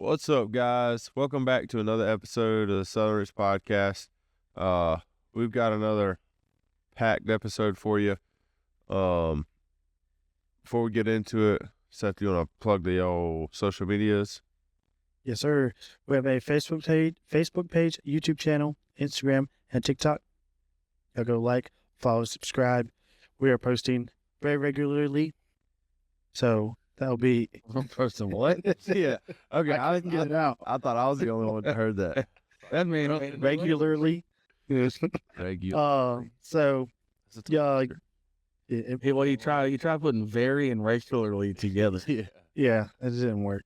What's up, guys? Welcome back to another episode of the Southern Rich Podcast. We've got another packed episode for you. Before we get into it, Seth, you want to plug the old social medias? Yes, sir. We have a Facebook page, YouTube channel, Instagram, and TikTok. Y'all go like, follow, subscribe. We are posting very regularly. So that'll be Posting what? Yeah. Okay. I can get it out. I thought I was the only one that heard that. That means regularly. Regular. So yeah, Well, you try putting very and regularly together. yeah, it didn't work.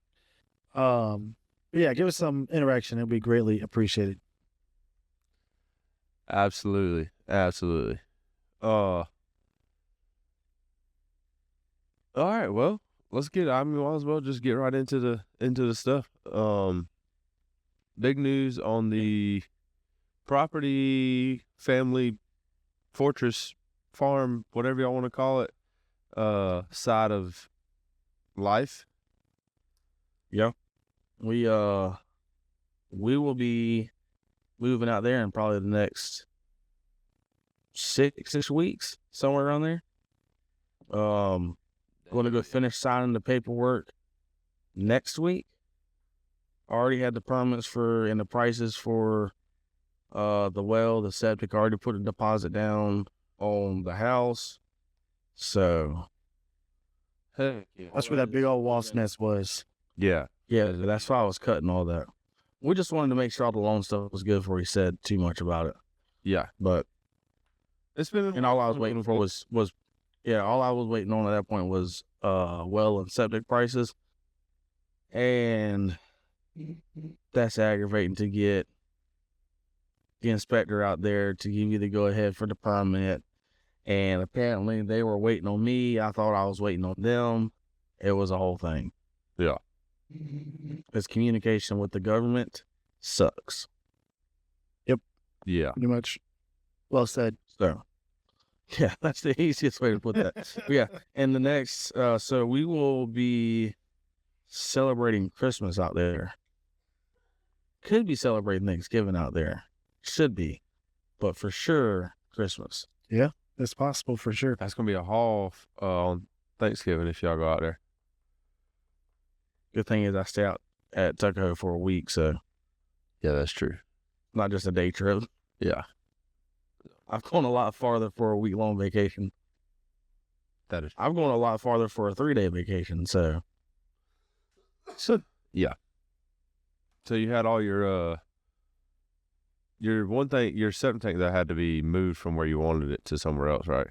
Yeah, give us some interaction. It'll be greatly appreciated. Absolutely. All right. Well, let's get. I mean, might as well just get right into the stuff. Big news on the property, family, fortress, farm, whatever y'all want to call it, side of life. Yeah. We will be moving out there in probably the next six weeks, somewhere around there. Going to go finish signing the paperwork next week. Already had the permits and the prices for the well, the septic. Already put a deposit down on the house. So That's where that big old wasp nest was. Yeah. yeah, that's why I was cutting all that. We just wanted to make sure all the loan stuff was good before he said too much about it. Yeah. But It's been. and all I was waiting for was all I was waiting on at that point was well and septic prices. And that's aggravating to get the inspector out there to give you the go ahead for the permit. And apparently they were waiting on me. I thought I was waiting on them. It was a whole thing. Yeah. Because communication with the government sucks. Yeah. Pretty much. Well said. So, yeah, that's the easiest way to put that. Yeah, and the next, so we will be celebrating Christmas out there. Could be celebrating Thanksgiving out there. Should be. But for sure, Christmas. It's possible for sure. That's gonna be a haul on Thanksgiving if y'all go out there. Good thing is I stay out at Tuckahoe for a week, so Yeah, that's true. not just a day trip. Yeah. I've gone a lot farther for a week-long vacation. That is. I've gone a lot farther for a 3-day vacation, so Yeah. So you had all your septic tank that had to be moved from where you wanted it to somewhere else, right?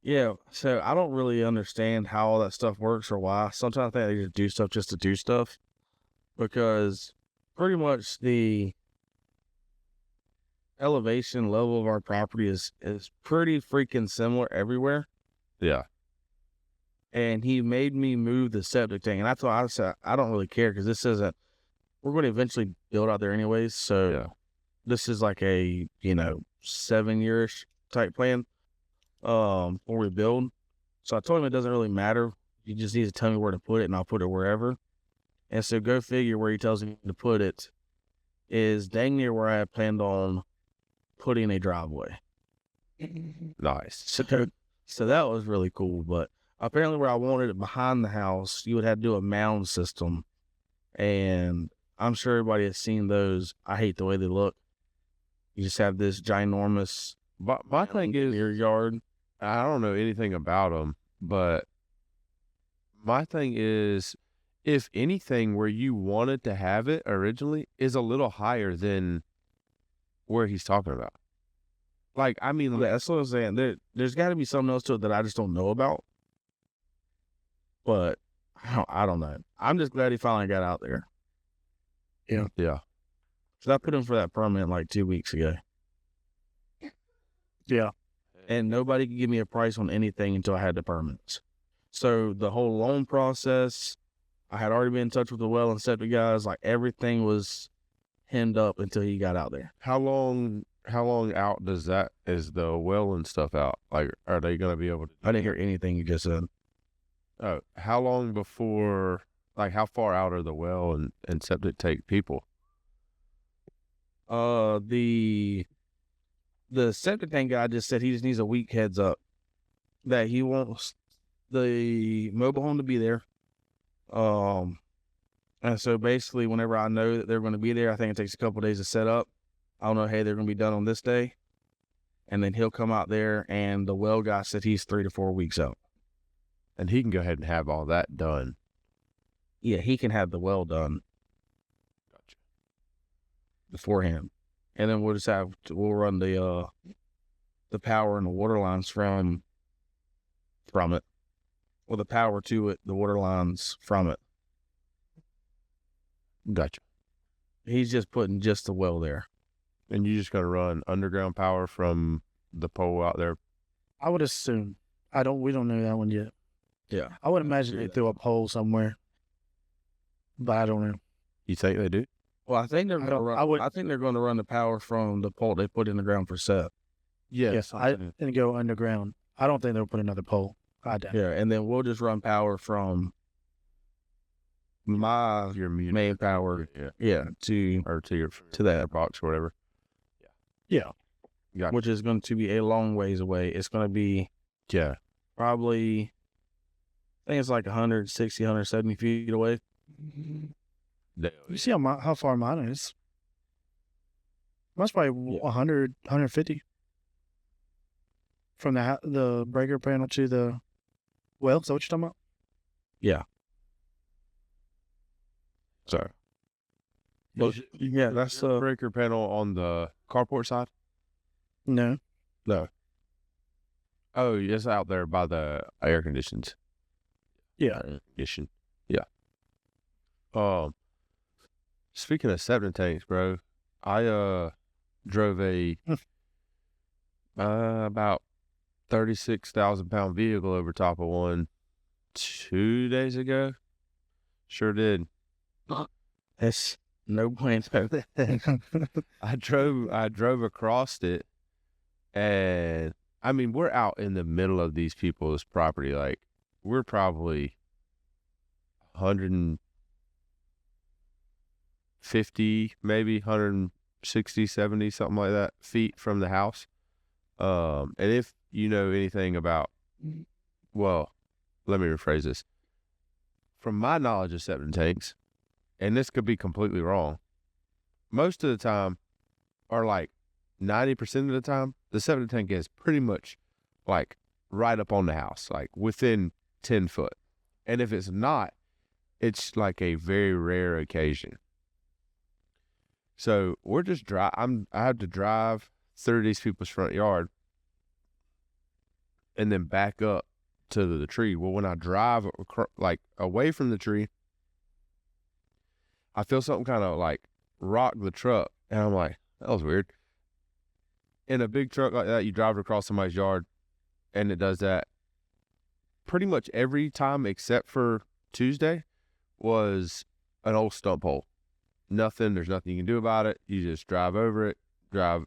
yeah. So I don't really understand how all that stuff works or why. Sometimes I think they just do stuff just to do stuff, because pretty much the elevation level of our property is pretty freaking similar everywhere. Yeah. And he made me move the septic tank, and that's why I said I don't really care, because this isn't. We're going to eventually build out there anyways, so Yeah. this is like a 7-year-ish type plan where we build. So I told him it doesn't really matter. You just need to tell me where to put it, and I'll put it wherever. And so go figure, where he tells me to put it is dang near where I had planned on putting a driveway. Nice. So that was really cool. But apparently where I wanted it behind the house, you would have to do a mound system. And I'm sure everybody has seen those. I hate the way they look. You just have this ginormous My thing is, rear yard. I don't know anything about them, but my thing is, if anything, where you wanted to have it originally is a little higher than where he's talking about. Like, I mean, Yeah, that's what I'm saying. There's got to be something else to it that I just don't know about. But I don't know. I'm just glad he finally got out there. yeah. Because I put in for that permit like 2 weeks ago. Yeah. And nobody could give me a price on anything until I had the permits. So the whole loan process, I had already been in touch with the well and septic guys. Like, everything was hemmed up until he got out there. How long out is the well and stuff out? Like, are they going to be able to? I didn't hear anything you just said. How long before Like, how far out are the well and septic tank people? The septic tank guy just said he just needs a week heads up that he wants the mobile home to be there. And so basically, whenever I know that they're going to be there, I think it takes a couple days to set up. I don't know, hey, they're going to be done on this day. And then he'll come out there, and the well guy said he's 3 to 4 weeks out. And he can go ahead and have all that done. Yeah, he can have the well done. Gotcha. Beforehand. And then we'll run the power and the water lines from it. Well, the power to it, the water lines from it. Gotcha. He's just putting just the well there. And you just got to run underground power from the pole out there? I would assume. We don't know that one yet. Yeah. I would imagine they threw a pole somewhere. But I don't know. You think they do? Well, I think they're going to run the power from the pole they put in the ground for set. Yes, I didn't go underground. I don't think they'll put another pole. I doubt. Yeah, and then we'll just run power from your main power. Yeah, to that box or whatever. Yeah. Gotcha. Which is going to be a long ways away. It's going to be probably, I think it's like 160, 170 feet away. You see how far mine is? Mine's probably 100, 150 from the breaker panel to the well. Is that what you're talking about? Yeah. So, yeah, that's the breaker panel on the carport side. No. Oh, it's out there by the air conditions. Yeah. Yeah. Speaking of septic tanks, bro, I drove a about 36,000 pound vehicle over top of one 2 days ago. Sure did. That's no plan. I drove across it, and I mean, we're out in the middle of these people's property. Like, we're probably 150, maybe 160, 70, something like that, feet from the house. And if you know anything about, well, let me rephrase this. From my knowledge of septic tanks, and this could be completely wrong, most of the time, or like 90% of the time, the septic tank is pretty much like right up on the house, like within 10 foot. And if it's not, it's like a very rare occasion. So we're just I have to drive through these people's front yard and then back up to the tree. Well, when I drive like away from the tree, I feel something kind of like rock the truck, and I'm like, that was weird. In a big truck like that, you drive across somebody's yard, and it does that pretty much every time except for Tuesday was an old stump hole. There's nothing you can do about it. You just drive over it, back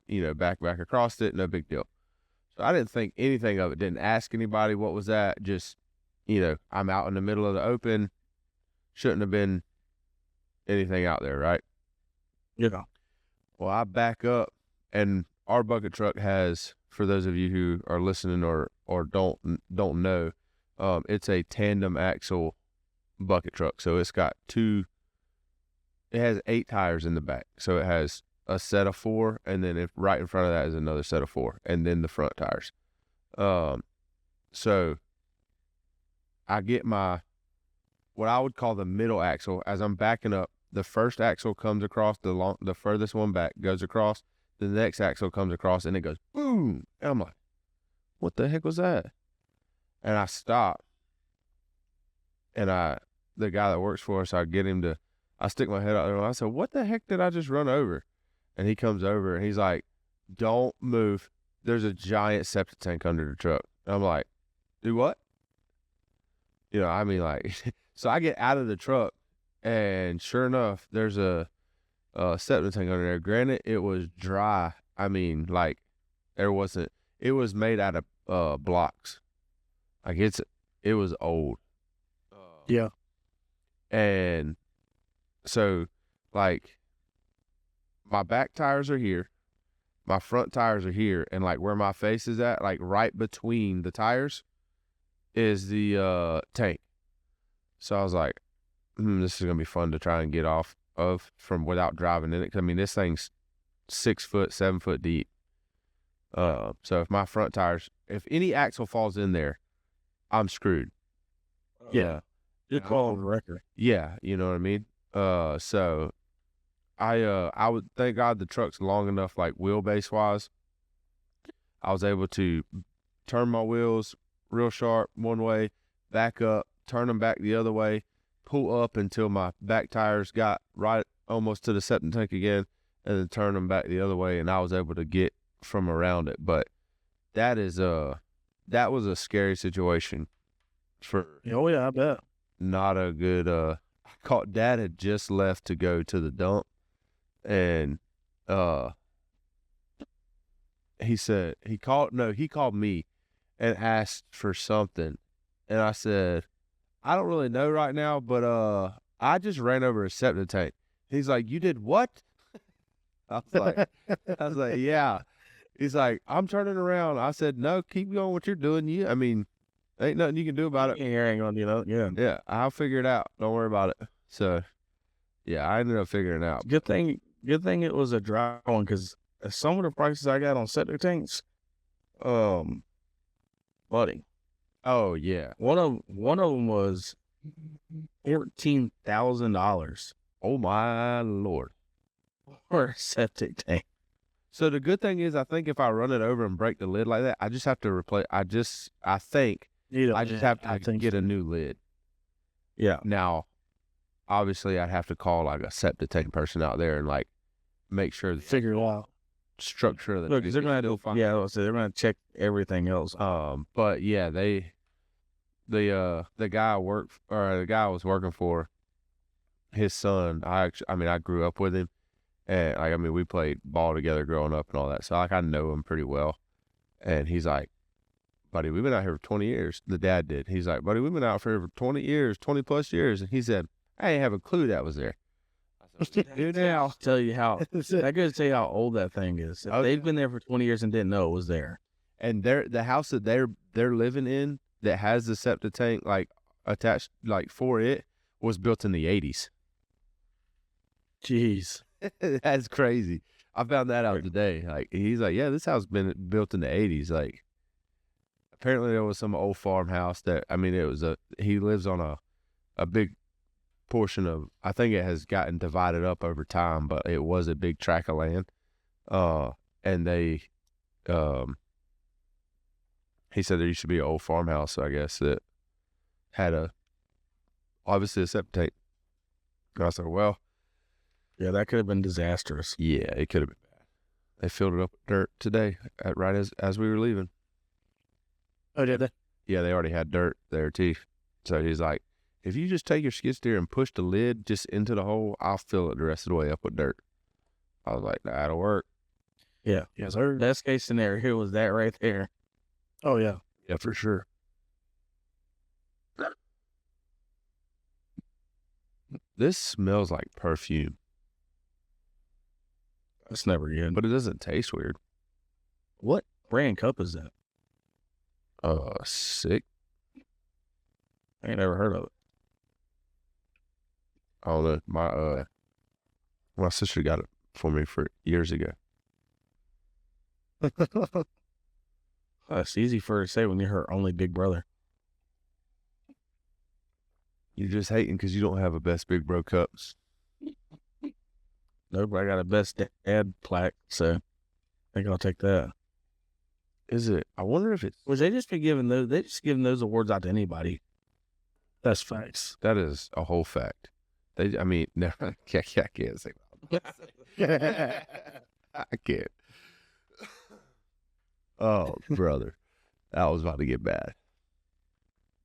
across it, no big deal. So I didn't think anything of it, didn't ask anybody what was that, just, I'm out in the middle of the open, shouldn't have been anything out there, right? Yeah. Well, I back up, and our bucket truck has, for those of you who are listening or don't know, it's a tandem axle bucket truck. So it has 8 tires in the back. So it has a set of 4, and then right in front of that is another set of 4, and then the front tires. So I get what I would call the middle axle. As I'm backing up, the first axle comes across, the furthest one back goes across, the next axle comes across, and it goes boom. And I'm like, what the heck was that? And I stop, and the guy that works for us, I stick my head out there, and I said, what the heck did I just run over? And he comes over, and he's like, don't move. There's a giant septic tank under the truck. And I'm like, do what? So I get out of the truck, and sure enough, there's a septic tank under there. Granted, it was dry. I mean, like, it was made out of blocks. Like, it was old. Yeah. And so, like, my back tires are here, my front tires are here, and like where my face is at, like right between the tires is the tank. So I was like, this is gonna be fun to try and get off of from without driving in it. 'Cause, I mean, this thing's 6 foot, 7 foot deep. So if my front tires, if any axle falls in there, I'm screwed. Yeah. You're calling the record. Yeah, you know what I mean? So I would thank God the truck's long enough, like wheelbase wise. I was able to turn my wheels real sharp one way, back up, turn them back the other way, pull up until my back tires got right almost to the septic tank again, and then turn them back the other way, and I was able to get from around it. But that was a scary situation for Oh yeah, I bet. not a good Dad had just left to go to the dump, and he called me and asked for something, and I said, I don't really know right now, but I just ran over a septic tank. He's like, you did what? I was like, yeah. He's like, I'm turning around. I said, no, keep going what you're doing. I mean, ain't nothing you can do about it. Here ain't gonna, Yeah, I'll figure it out. Don't worry about it. So, yeah, I ended up figuring it out. Good thing it was a dry one, because some of the prices I got on septic tanks, buddy. Oh yeah, One of them was $14,000 oh my Lord. for a septic tank. So the good thing is, I think if I run it over and break the lid like that, I just have to replace. I think I just have to get a new lid. Yeah. Now, obviously, I'd have to call like a septic tank person out there and like make sure the Figure it out. structure of the Look, they're gonna fine. so they're gonna check everything else. But yeah, the guy I was working for, his son, I grew up with him, and we played ball together growing up and all that, so like I know him pretty well. And he's like, buddy, we've been out here for 20 years. The dad did. He's like, buddy, we've been out here for 20 years, 20 plus years. And he said, I didn't have a clue that was there. I said, Dude, now I'll tell you how. I gotta tell you how old that thing is. If they've been there for 20 years and didn't know it was there. And the house that they're living in that has the septic tank like attached like for it was built in the 80s. Jeez. That's crazy. I found that out today. Like he's like, yeah, this house been built in the 80s. Like apparently there was some old farmhouse that he lives on a big portion of, I think it has gotten divided up over time, but it was a big tract of land. And they he said there used to be an old farmhouse, I guess, that had obviously a septic tank. And I said, well, Yeah, that could have been disastrous. yeah, it could have been bad. They filled it up with dirt today, right as we were leaving. Oh, did they? Yeah, they already had dirt there too. So he's like, if you just take your skid steer and push the lid just into the hole, I'll fill it the rest of the way up with dirt. I was like, that'll work. Yeah. Yes, sir. Best case scenario was that right there. Oh, yeah. Yeah, for sure. This smells like perfume, That's never good. but it doesn't taste weird. What brand cup is that? Sick. I ain't never heard of it. I don't know. My sister got it for me for years ago. It's easy for her to say when you're her only big brother. You're just hating because you don't have a best big bro cups. Nope, I got a best dad plaque, so I think I'll take that. Is it? I wonder if it's. Was they just be giving those? They just giving those awards out to anybody. That's facts. That is a whole fact. No, I can't say that. I can't. Oh, brother, that was about to get bad.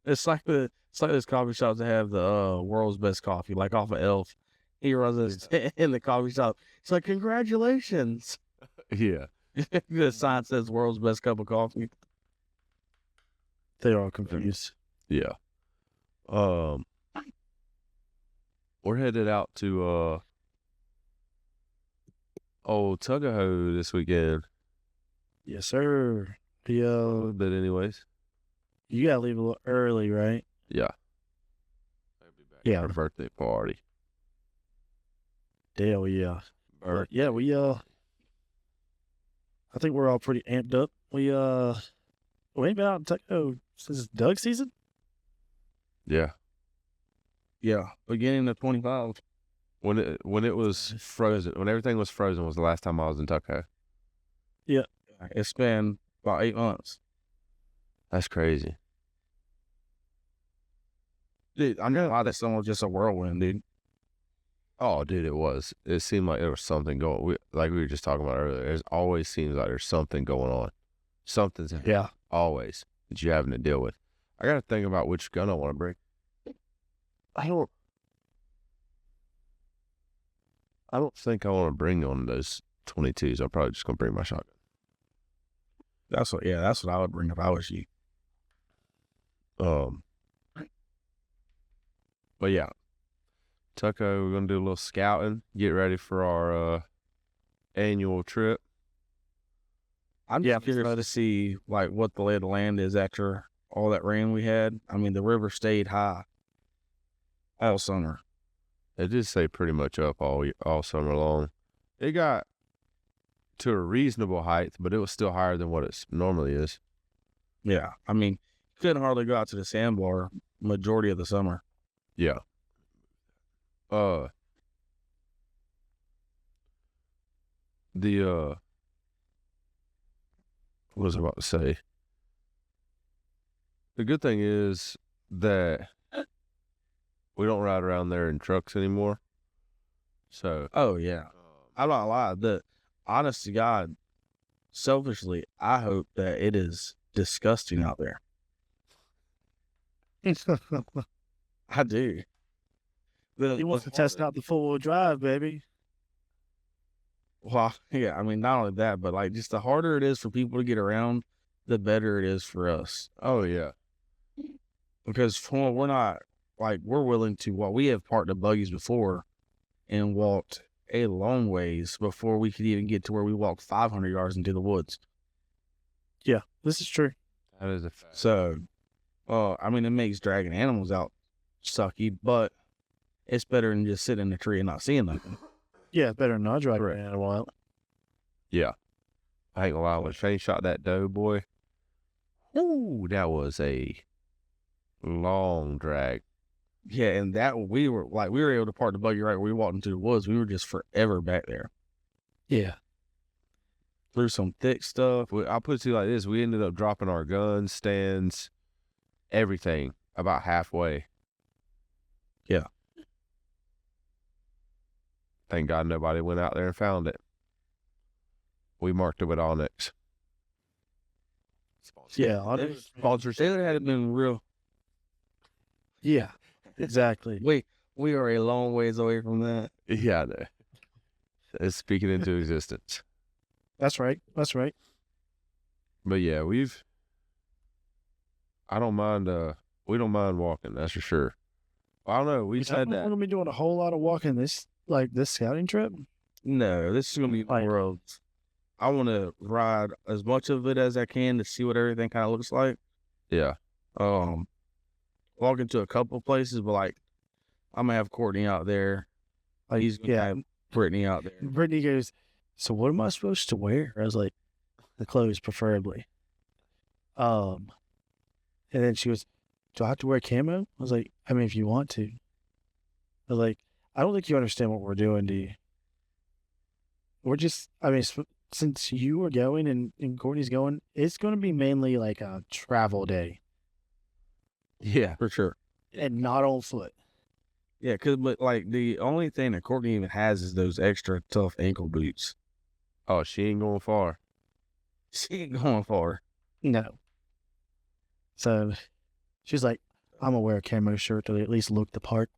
It's like those coffee shops that have the world's best coffee, like off of Elf. He runs this in the coffee shop. It's like, congratulations. Yeah. The sign says world's best cup of coffee. They're all confused. Yeah. we're headed out to old Tuckahoe this weekend. Yes, sir. A little bit, anyways. You gotta leave a little early, right? Yeah. I'll be back Yeah. for a birthday party. Hell yeah. But yeah, I think we're all pretty amped up. We ain't been out in Tuckahoe since Doug season. Yeah. Yeah, beginning of 25. When it was frozen, when everything was frozen, was the last time I was in Tuckahoe. Yeah. It's been about 8 months. That's crazy. Dude, I know why that summer was just a whirlwind, dude. Oh, dude, it was. It seemed like there was something going. Like we were just talking about earlier. It always seems like there's something going on. Something's always that you're having to deal with. I got to think about which gun I want to bring. I don't think I want to bring one of those 22s. I'm probably just gonna bring my shotgun. That's what I would bring if I was you. But yeah, Tuckahoe, we're gonna do a little scouting, get ready for our annual trip. I'm just curious to see like what the lay of the land is after all that rain we had. I mean, the river stayed high all summer. It did stay pretty much up all summer long. It got to a reasonable height, but it was still higher than what it normally is. Yeah, I mean, you couldn't hardly go out to the sandbar majority of the summer. Yeah. What was I about to say? The good thing is that we don't ride around there in trucks anymore. So. Oh yeah, I'm not lying. Honest to God, selfishly, I hope that it is disgusting out there. I do. He wants to test out the 4-wheel drive, baby. Well, yeah, I mean, not only that, but like just the harder it is for people to get around, the better it is for us. Oh yeah. Because we're not like we're willing to. Well, we have parked the buggies before and walked a long ways before we could even get to where we walked 500 yards into the woods. Yeah, this is true. That is a fact. So, I mean, it makes dragging animals out sucky, but it's better than just sitting in a tree and not seeing nothing. Yeah, it's better than not driving Correct. an animal out. Yeah. I ain't gonna lie, when Shane shot that doe, boy, ooh, that was a long drag. Yeah, and that we were able to park the buggy right where we walked into the woods. We were just forever back there Yeah. through some thick stuff. I'll put it to you like this: we ended up dropping our guns, stands, everything about halfway. Yeah. Thank God nobody went out there and found it. We marked it with Onyx. Yeah. Sponsors. It had been real. Yeah. Exactly. We are a long ways away from that. Yeah, I know. It's speaking into existence. That's right. That's right. But yeah, I don't mind, we don't mind walking, that's for sure. I don't know, we said I'm that. going to be doing a whole lot of walking this scouting trip. No, this is going to be Like- more of, I want to ride as much of it as I can to see what everything kind of looks like. Yeah. Walk into a couple of places, but like, I'm going to have Courtney out there. Like, He's going to yeah. have Brittany out there. Brittany goes, so what am I supposed to wear? I was like, the clothes preferably. And then she goes, do I have to wear camo? I was like, I mean, if you want to. I was like, I don't think you understand what we're doing, do you? We're just, I mean, since you are going and Courtney's going, it's going to be mainly like a travel day Yeah, for sure. and not on foot. Yeah, but like the only thing that Courtney even has is those extra tough ankle boots. Oh, she ain't going far. She ain't going far. No. So she's like, I'm going to wear a camo shirt to at least look the part.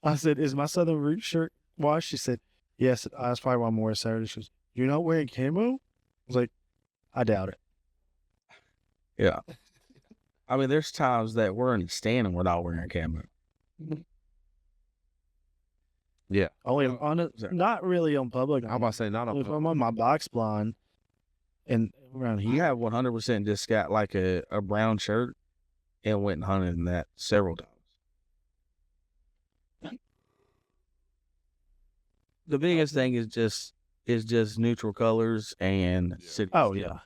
I said, is my Southern Roots shirt washed? She said, yes. That's probably why I'm wearing Saturday. She goes, you're not wearing camo? I was like, I doubt it. Yeah. I mean, there's times that we're in the stand and we're not wearing camo. Yeah. Only on it, not really on public. I'm about to say not on If I'm on my box blind and around You here, have 100% just got like a brown shirt and went and hunted in that several times. The biggest thing is just neutral colors and city. oh steel.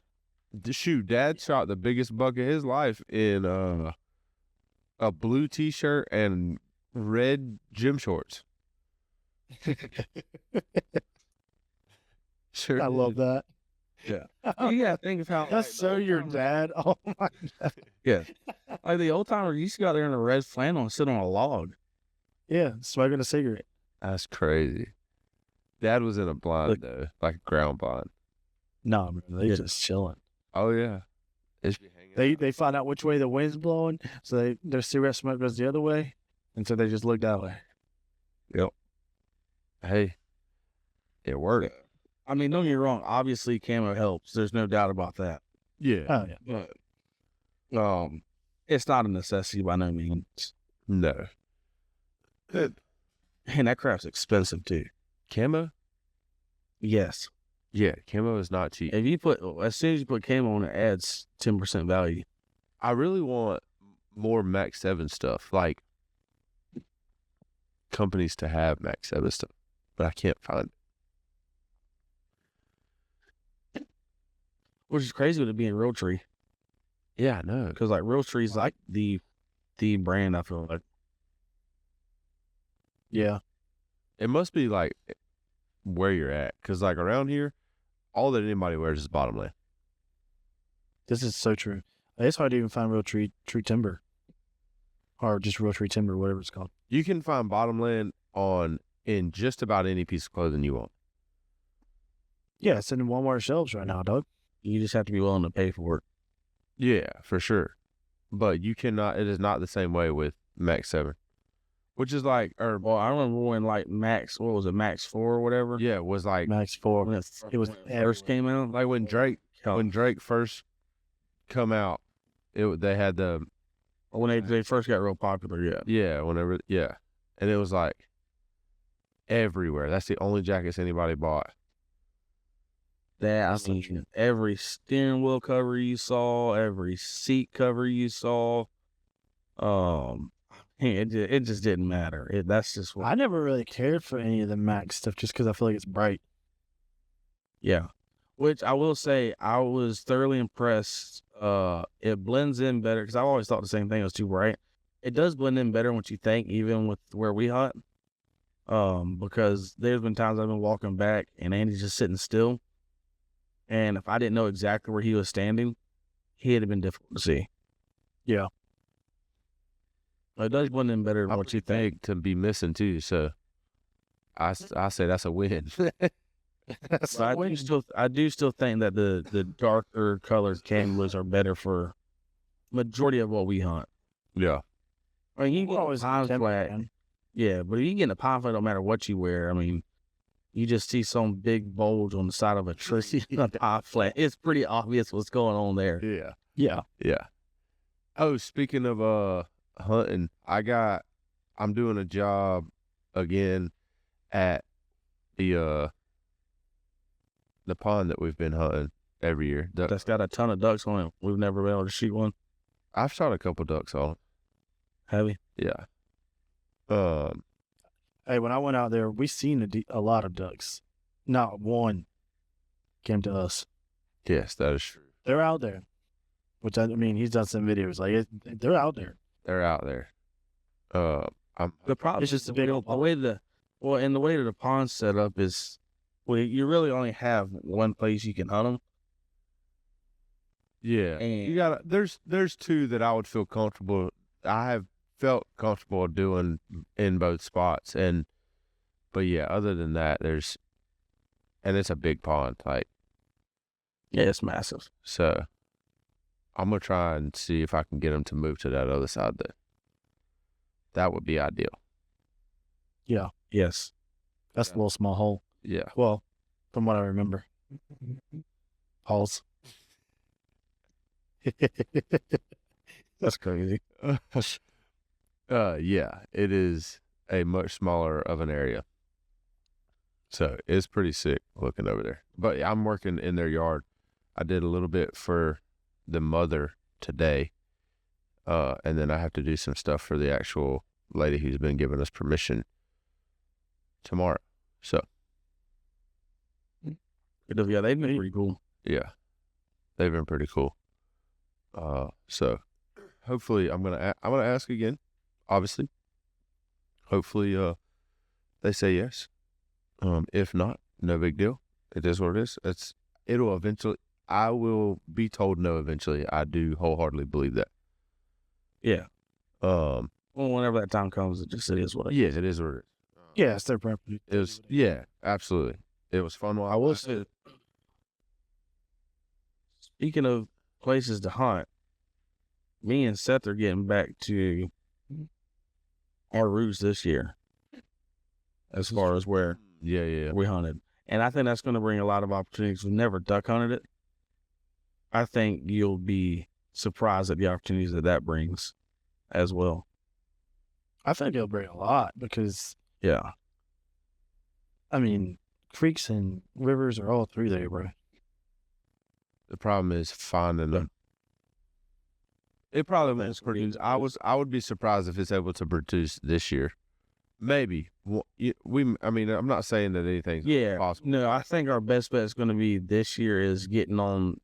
yeah, Shoot, Dad shot the biggest buck of his life in a blue T-shirt and red gym shorts. Sure, I love that. Yeah. You gotta think of how That's so your dad. Oh my god. Yeah. Like the old timer used to go out there in a red flannel and sit on a log. Yeah, smoking a cigarette. That's crazy. Dad was in a blind Look. though, like a ground blind. No, man, they Yeah. just chilling. Oh yeah. It's be hanging out. They find out which way the wind's blowing, so their cigarette smoke goes the other way, and so they just look that way. Hey, it worked. I mean, don't get me wrong. Obviously, camo helps. There's no doubt about that. Yeah. Oh yeah. But it's not a necessity by no means. No. And that crap's expensive too. Camo? Yes. Yeah, camo is not cheap. If you put, as soon as you put camo on, it adds 10% value. I really want more Max 7 stuff, like companies to have Max 7 stuff, but I can't find it. Which is crazy with it being Realtree. Yeah, I know. Because like Realtree's like the brand, I feel like. Yeah. It must be like where you're at, because like around here, all that anybody wears is bottomland. This is so true. It's hard to even find real tree timber, or just real tree timber, whatever it's called. You can find bottomland in just about any piece of clothing you want. Yeah, it's in Walmart shelves right now, dog. You just have to be willing to pay for it. Yeah, for sure. But you cannot. It is not the same way with Max 7, which is like, or Well, I remember when like Max, what was it, Max 4 or whatever? yeah, it was like Max 4. When It was when it first came out. like when Drake first come out, they had the When they first got real popular, yeah. and it was like everywhere. That's the only jackets anybody bought. That, I mean, every steering wheel cover you saw, every seat cover you saw, it just didn't matter. That's just what. I never really cared for any of the Max stuff just because I feel like it's bright. Yeah. Which I will say, I was thoroughly impressed. It blends in better because I always thought the same thing. It was too bright. It does blend in better what you think, even with where we hunt. Because there's been times I've been walking back and Andy's just sitting still. And if I didn't know exactly where he was standing, he'd have been difficult to see. Yeah. It does blend in better than I what you would think. to be missing too. So I say that's a win. So I do still think that the darker colored cameras are better for majority of what we hunt. Yeah. I mean, you We're get always a pine temper, flat, man. yeah, but if you get in a pine flat, no matter what you wear, I mean, you just see some big bulge on the side of a tree, a pine flat. It's pretty obvious what's going on there. Yeah. Yeah. Yeah. Oh, speaking of hunting, I'm doing a job again at the pond that we've been hunting every year. That's got a ton of ducks on it. We've never been able to shoot one. I've shot a couple ducks on it. Have you? Yeah. Hey, when I went out there, we seen a lot of ducks. Not one came to us. Yes, that is true. They're out there. Which I mean, he's done some videos. Like they're out there. They're out there. The problem It's just is a big old the way the way that the pond's set up is, well, you really only have one place you can hunt them. Yeah. And You gotta. There's two that I would feel comfortable. I have felt comfortable doing in both spots, but yeah, other than that, and it's a big pond, like, yeah, it's massive. so I'm gonna try and see if I can get them to move to that other side there. That would be ideal. Yeah. Yes. That's a little small hole. Yeah. Well, from what I remember. Holes. That's crazy. Yeah, it is a much smaller of an area. So it's pretty sick looking over there. But I'm working in their yard. I did a little bit for the mother today. And then I have to do some stuff for the actual lady who's been giving us permission tomorrow. So Yeah, they've been pretty cool. yeah, they've been pretty cool. So hopefully I'm gonna ask again, obviously. Hopefully they say yes. If not, no big deal. It is what it is. It'll eventually. I will be told no eventually. I do wholeheartedly believe that. Yeah. Well, whenever that time comes, it is what it is. Yeah, it is what it is. Yeah, it's their property. It was, yeah, absolutely. It was fun while I will say, speaking of places to hunt, me and Seth are getting back to our roots this year as far as where we hunted. And I think that's going to bring a lot of opportunities. We've never duck hunted it. I think you'll be surprised at the opportunities that brings as well. I think it'll bring a lot because, yeah, I mean, creeks and rivers are all through there, bro. The problem is finding them. It probably won't produce. I would be surprised if it's able to produce this year. Maybe I mean, I'm not saying that anything's possible. No, I think our best bet is going to be this year is getting on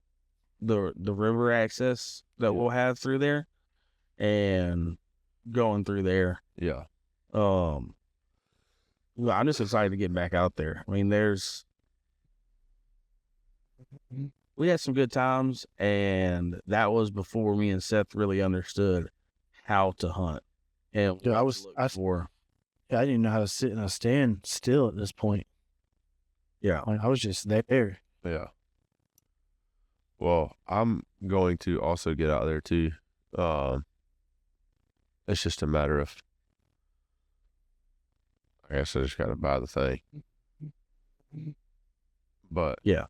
the river access that we'll have through there and going through there. Yeah. I'm just excited to get back out there. I mean, we had some good times, and that was before me and Seth really understood how to hunt. And I didn't even know how to sit in a stand still at this point. Yeah. Like, I was just there. Yeah. Well, I'm going to also get out there too. It's just a matter of, I guess I just got to buy the thing. But yeah,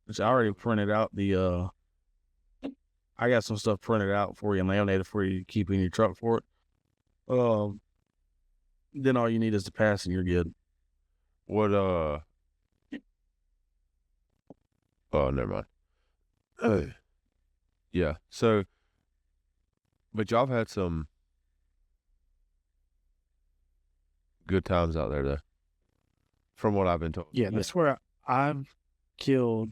which I already printed out I got some stuff printed out for you and laminated for you to keep in your truck for it. Then all you need is the pass and you're good. What, oh, never mind. Yeah. So, but y'all have had some good times out there, though, from what I've been told. Yeah, that's where I've killed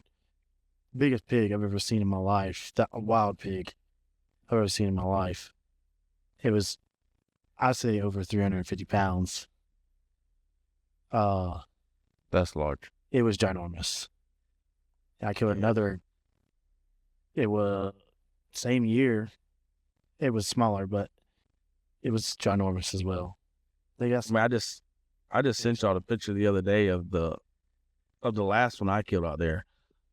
biggest pig I've ever seen in my life. That wild pig I've ever seen in my life. It was, I'd say, over 350 pounds. That's large. It was ginormous. I killed another. It was same year. It was smaller, but it was ginormous as well. I just sent y'all a picture the other day of the last one I killed out there.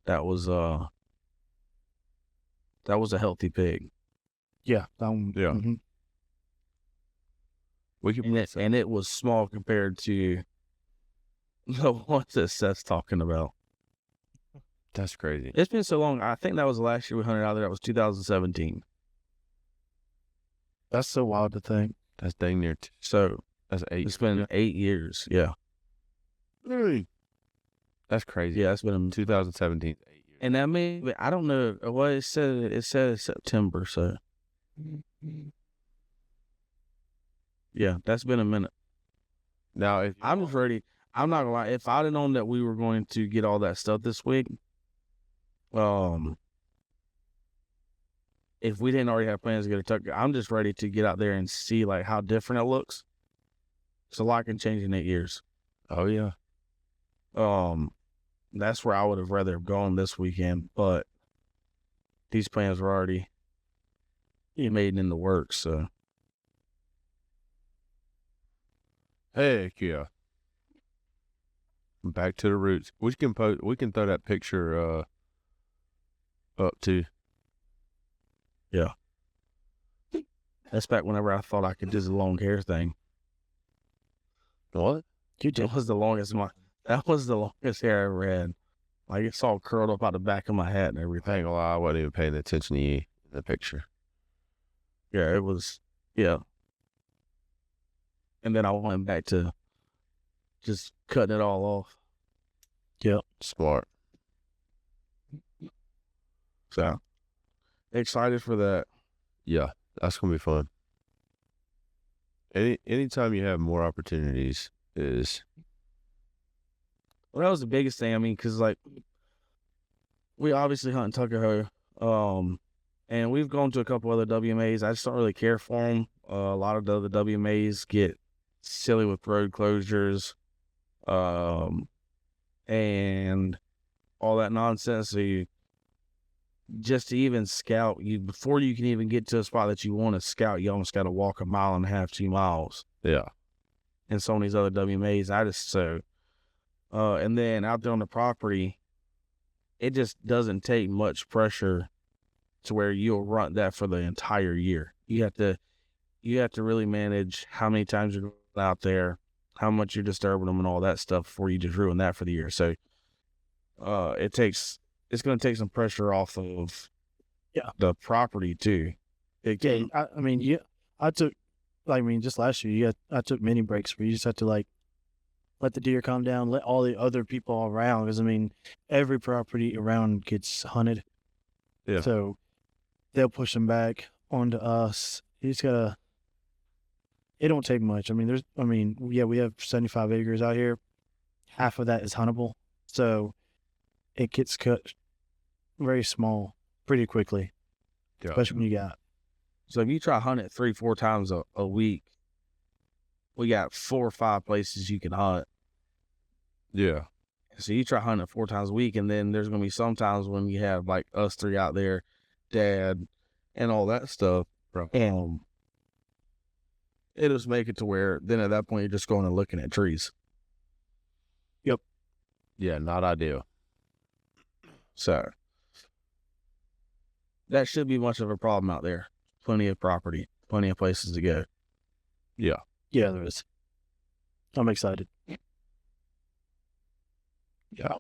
That was a healthy pig. Yeah. Mm-hmm. And it was small compared to the ones that Seth's talking about. That's crazy. It's been so long. I think that was the last year we hunted out there. That was 2017. That's so wild to think. That's dang near. So that's 8. It's been 8 years. Yeah. That's crazy. Yeah, it's been 2017. 8 years. And that may, I don't know. Well, it said September. So yeah, that's been a minute. Now, if I'm just ready. I'm not gonna lie. If I'd have known that we were going to get all that stuff this week, if we didn't already have plans to get a tuck, I'm just ready to get out there and see like how different it looks. It's a lot can change in 8 years. Oh yeah. That's where I would have rather have gone this weekend, but these plans were already made in the works. So heck yeah. Back to the roots. We can throw that picture up too. Yeah. That's back whenever I thought I could do the long hair thing. What? That was the longest hair I ever had. Like it's all curled up out the back of my hat and everything. I wasn't even paying attention to you in the picture. Yeah, it was. Yeah. And then I went back to just cutting it all off. Yep. Smart. So excited for that. Yeah, that's gonna be fun. Anytime you have more opportunities is Well, that was the biggest thing. I mean, because like we obviously hunt in Tuckahoe, and we've gone to a couple other WMAs. I just don't really care for them. A lot of the other WMAs get silly with road closures, and all that nonsense. So just to even scout, before you can even get to a spot that you want to scout, you almost got to walk 1.5 miles, 2 miles. yeah. And some of these other WMAs, and then out there on the property, it just doesn't take much pressure to where you'll run that for the entire year. You have to really manage how many times you're going out there, how much you're disturbing them, and all that stuff before you just ruin that for the year. So, it's going to take some pressure off of the property too. Yeah, I mean, just last year, I took mini breaks where you just have to like let the deer calm down, let all the other people around, because I mean, every property around gets hunted. Yeah. So they'll push them back onto us. You just gotta. It don't take much. I mean, we have 75 acres out here. Half of that is huntable, so it gets cut very small pretty quickly, especially when you got. So if you try hunt it 3-4 times a week, we got 4 or 5 places you can hunt. Yeah. So you try hunting 4 times a week, and then there's going to be some times when you have like us 3 out there, Dad, and all that stuff. It'll just make it to where then at that point you're just going and looking at trees. Yep. Yeah, not ideal. So that should be much of a problem out there. Plenty of property, plenty of places to go. Yeah. Yeah, there is. I'm excited. Yeah.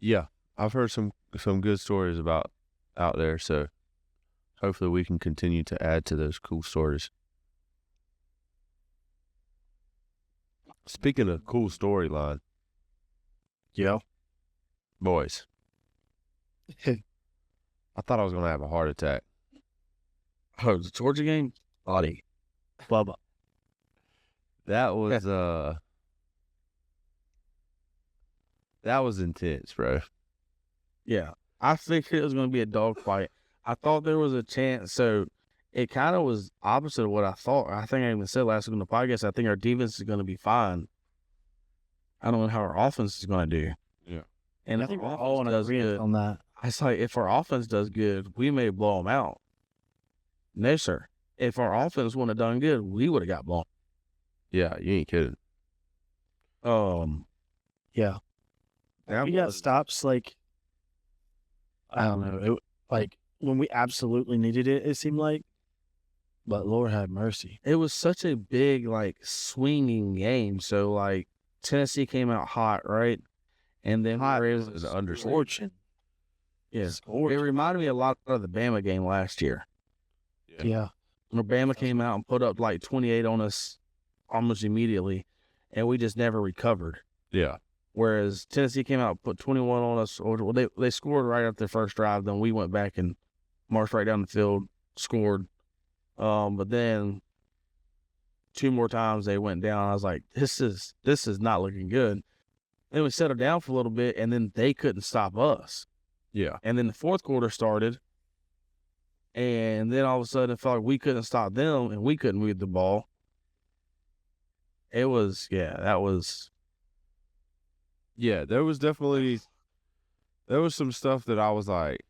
Yeah. I've heard some good stories about out there, so hopefully we can continue to add to those cool stories. Speaking of cool storyline, Yeah. boys, I thought I was going to have a heart attack. Oh, the Georgia game? Body. Bubba. That was intense, bro. Yeah. I figured it was going to be a dogfight. I thought there was a chance. So it kind of was opposite of what I thought. I think I even said last week on the podcast, I think our defense is going to be fine. I don't know how our offense is going to do. Yeah. And I think we're all in agreement on that. I was like, if our offense does good, we may blow them out. No, sir. If our offense wouldn't have done good, we would have got blown. Yeah, you ain't kidding. Yeah. We got stops like, I don't know, like when we absolutely needed it, it seemed like. But Lord have mercy. It was such a big, like, swinging game. So, like, Tennessee came out hot, right? And then Hot we were is able an to understatement. Yeah. It reminded me a lot of the Bama game last year. Yeah. When Bama came out and put up like 28 on us almost immediately, and we just never recovered. Yeah. Whereas Tennessee came out and put 21 on us, or they scored right after the first drive. Then we went back and marched right down the field, scored. But then 2 more times they went down. I was like, this is not looking good. Then we settled down for a little bit, and then they couldn't stop us. Yeah. And then the fourth quarter started, and then all of a sudden it felt like we couldn't stop them, and we couldn't move the ball. It was, that was. Yeah, there was some stuff that I was like,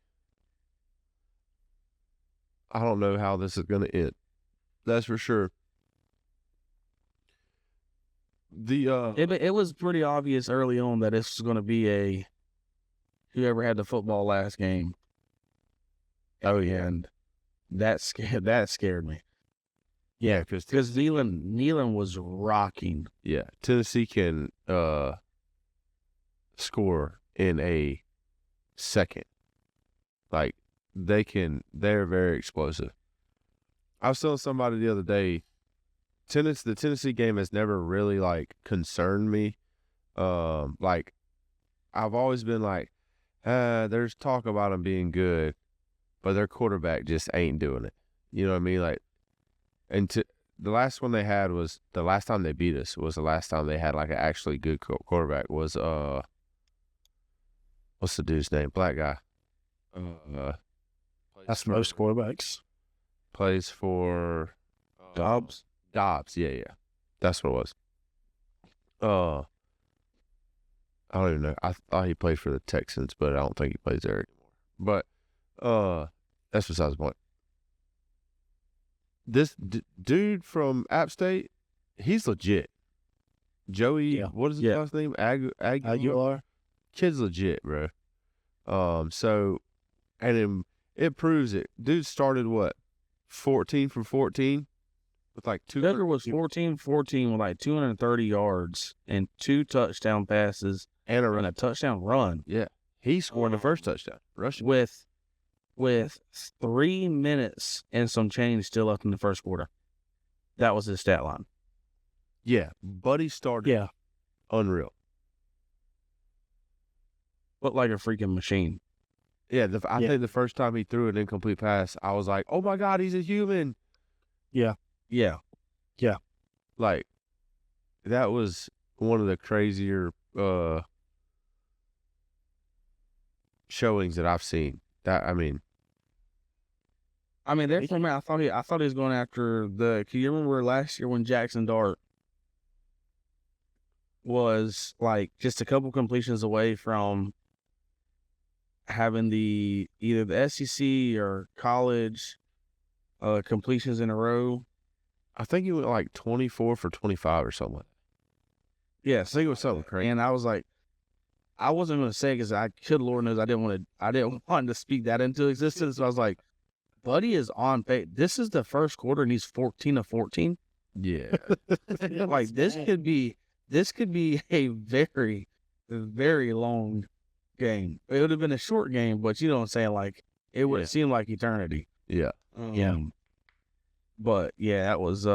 I don't know how this is going to end. That's for sure. It was pretty obvious early on that this was going to be whoever had the football last game. Oh yeah, and that scared me. Yeah, because Neyland was rocking. Yeah, Tennessee can score in a second. Like they're very explosive. I was telling somebody the other day, the Tennessee game has never really like concerned me. Like I've always been like, there's talk about them being good, but their quarterback just ain't doing it. You know what I mean? Like, the last one they had was the last time they beat us was the last time they had like an actually good quarterback was what's the dude's name? Black guy. That's most quarterbacks. Plays for Dobbs. Yeah. That's what it was. I don't even know. I thought he played for the Texans, but I don't think he plays there anymore. But that's besides the point. This dude from App State, he's legit. Joey, what is his last name? Aguilar. Kid's legit, bro. So, and it proves it. Dude started 14 from 14 with like two. Tucker was 14-14 with like 230 yards and 2 touchdown passes and a touchdown run. Yeah, he scored the first touchdown rushing with 3 minutes and some change still left in the first quarter. That was his stat line. Yeah, Buddy started. Yeah, unreal. Looked like a freaking machine. Yeah, I think the first time he threw an incomplete pass, I was like, "Oh my God, he's a human." Yeah. Like, that was one of the crazier showings that I've seen. I mean, there for me, I thought he was going after the. Can you remember last year when Jackson Dart was like just a couple completions away from having either the SEC or college completions in a row? I think he went like 24 for 25 or something. Yes, I think it was something crazy. And I was like, I wasn't going to say because Lord knows I didn't want to speak that into existence. So I was like, Buddy is on pace. This is the first quarter and he's 14 of 14. Yeah. Like this could be a very, very long game. It would have been a short game, but you know what I'm saying? Like it would have seemed like eternity. Yeah. But yeah, that was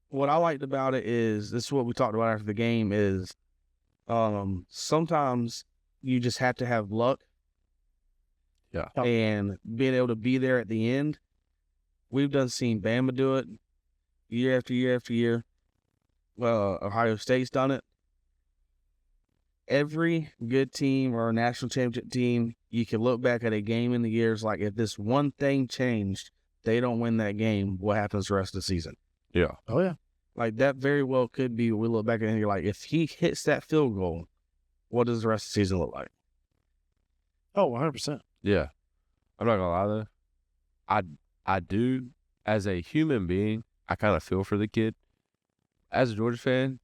what I liked about it is this is what we talked about after the game is sometimes you just have to have luck. Yeah. And being able to be there at the end. We've seen Bama do it year after year after year. Ohio State's done it. Every good team or national championship team, you can look back at a game in the years like if this one thing changed, they don't win that game, what happens the rest of the season? Yeah. Oh, yeah. Like that very well could be, we look back at it and you're like, if he hits that field goal, what does the rest of the season look like? Oh, 100%. Yeah. I'm not going to lie, though. I do, as a human being, I kind of feel for the kid. As a Georgia fan,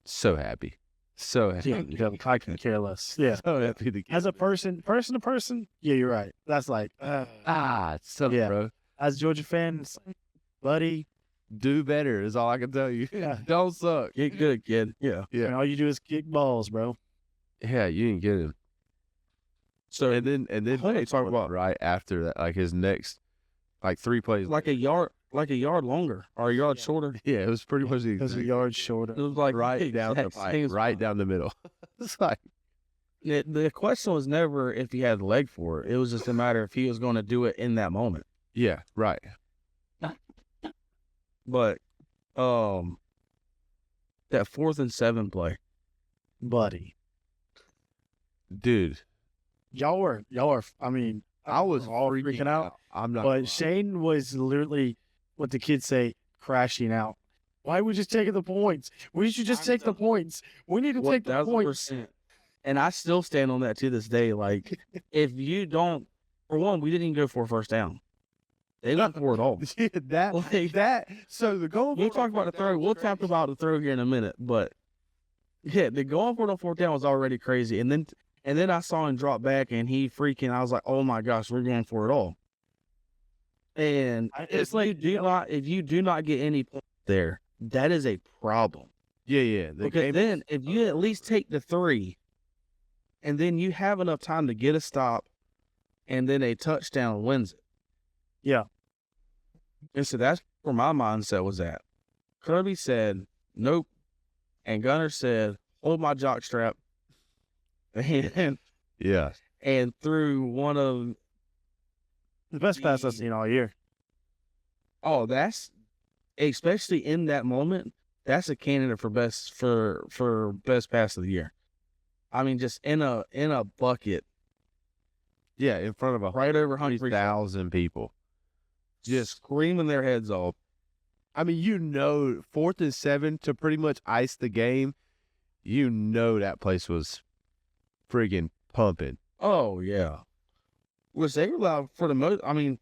so happy. So happy. Yeah, I can care less. Yeah. So happy the kid. As a person to person, yeah, you're right. That's like, it's so, bro. As a Georgia fan, it's like, Buddy, do better is all I can tell you. Yeah. Don't suck. Get good, kid. Yeah. And all you do is kick balls, bro. Yeah, you didn't get him. So and then hey, talk about right after that, like his next, like 3 plays, like a yard longer or a yard shorter. Yeah, it was pretty much It was a yard shorter. It was like right down the pipe, right down the middle. It's like the question was never if he had the leg for it. It was just a matter if he was going to do it in that moment. Yeah, right. But that 4th and 7 play, Buddy, dude, y'all were. I mean, I was all freaking out. I'm not. But Shane was literally, what the kids say, crashing out. Why are we just taking the points? We should just take the points. We need to take the points. And I still stand on that to this day. Like, if you don't, for one, we didn't even go for a first down. They went for it all. So the goal. We'll talk about the throw. We'll talk about the throw here in a minute. But yeah, the going for it on 4th down was already crazy. And then I saw him drop back and he freaking. I was like, oh my gosh, we're going for it all. And it's like if you do not get any points there, that is a problem. Yeah. Because then if you at least take the 3, and then you have enough time to get a stop, and then a touchdown wins it. Yeah. And so that's where my mindset was at. Kirby said, nope. And Gunner said, hold my jock strap. And Yeah. and threw one of The best pass I've seen all year. that's especially in that moment, that's a candidate for best pass of the year. I mean, just in a bucket Yeah, in front of right over 100,000 people. just screaming their heads off. I mean, 4th and 7 to pretty much ice the game. That place was friggin' pumping. Oh yeah. Which they were allowed for the most. I mean,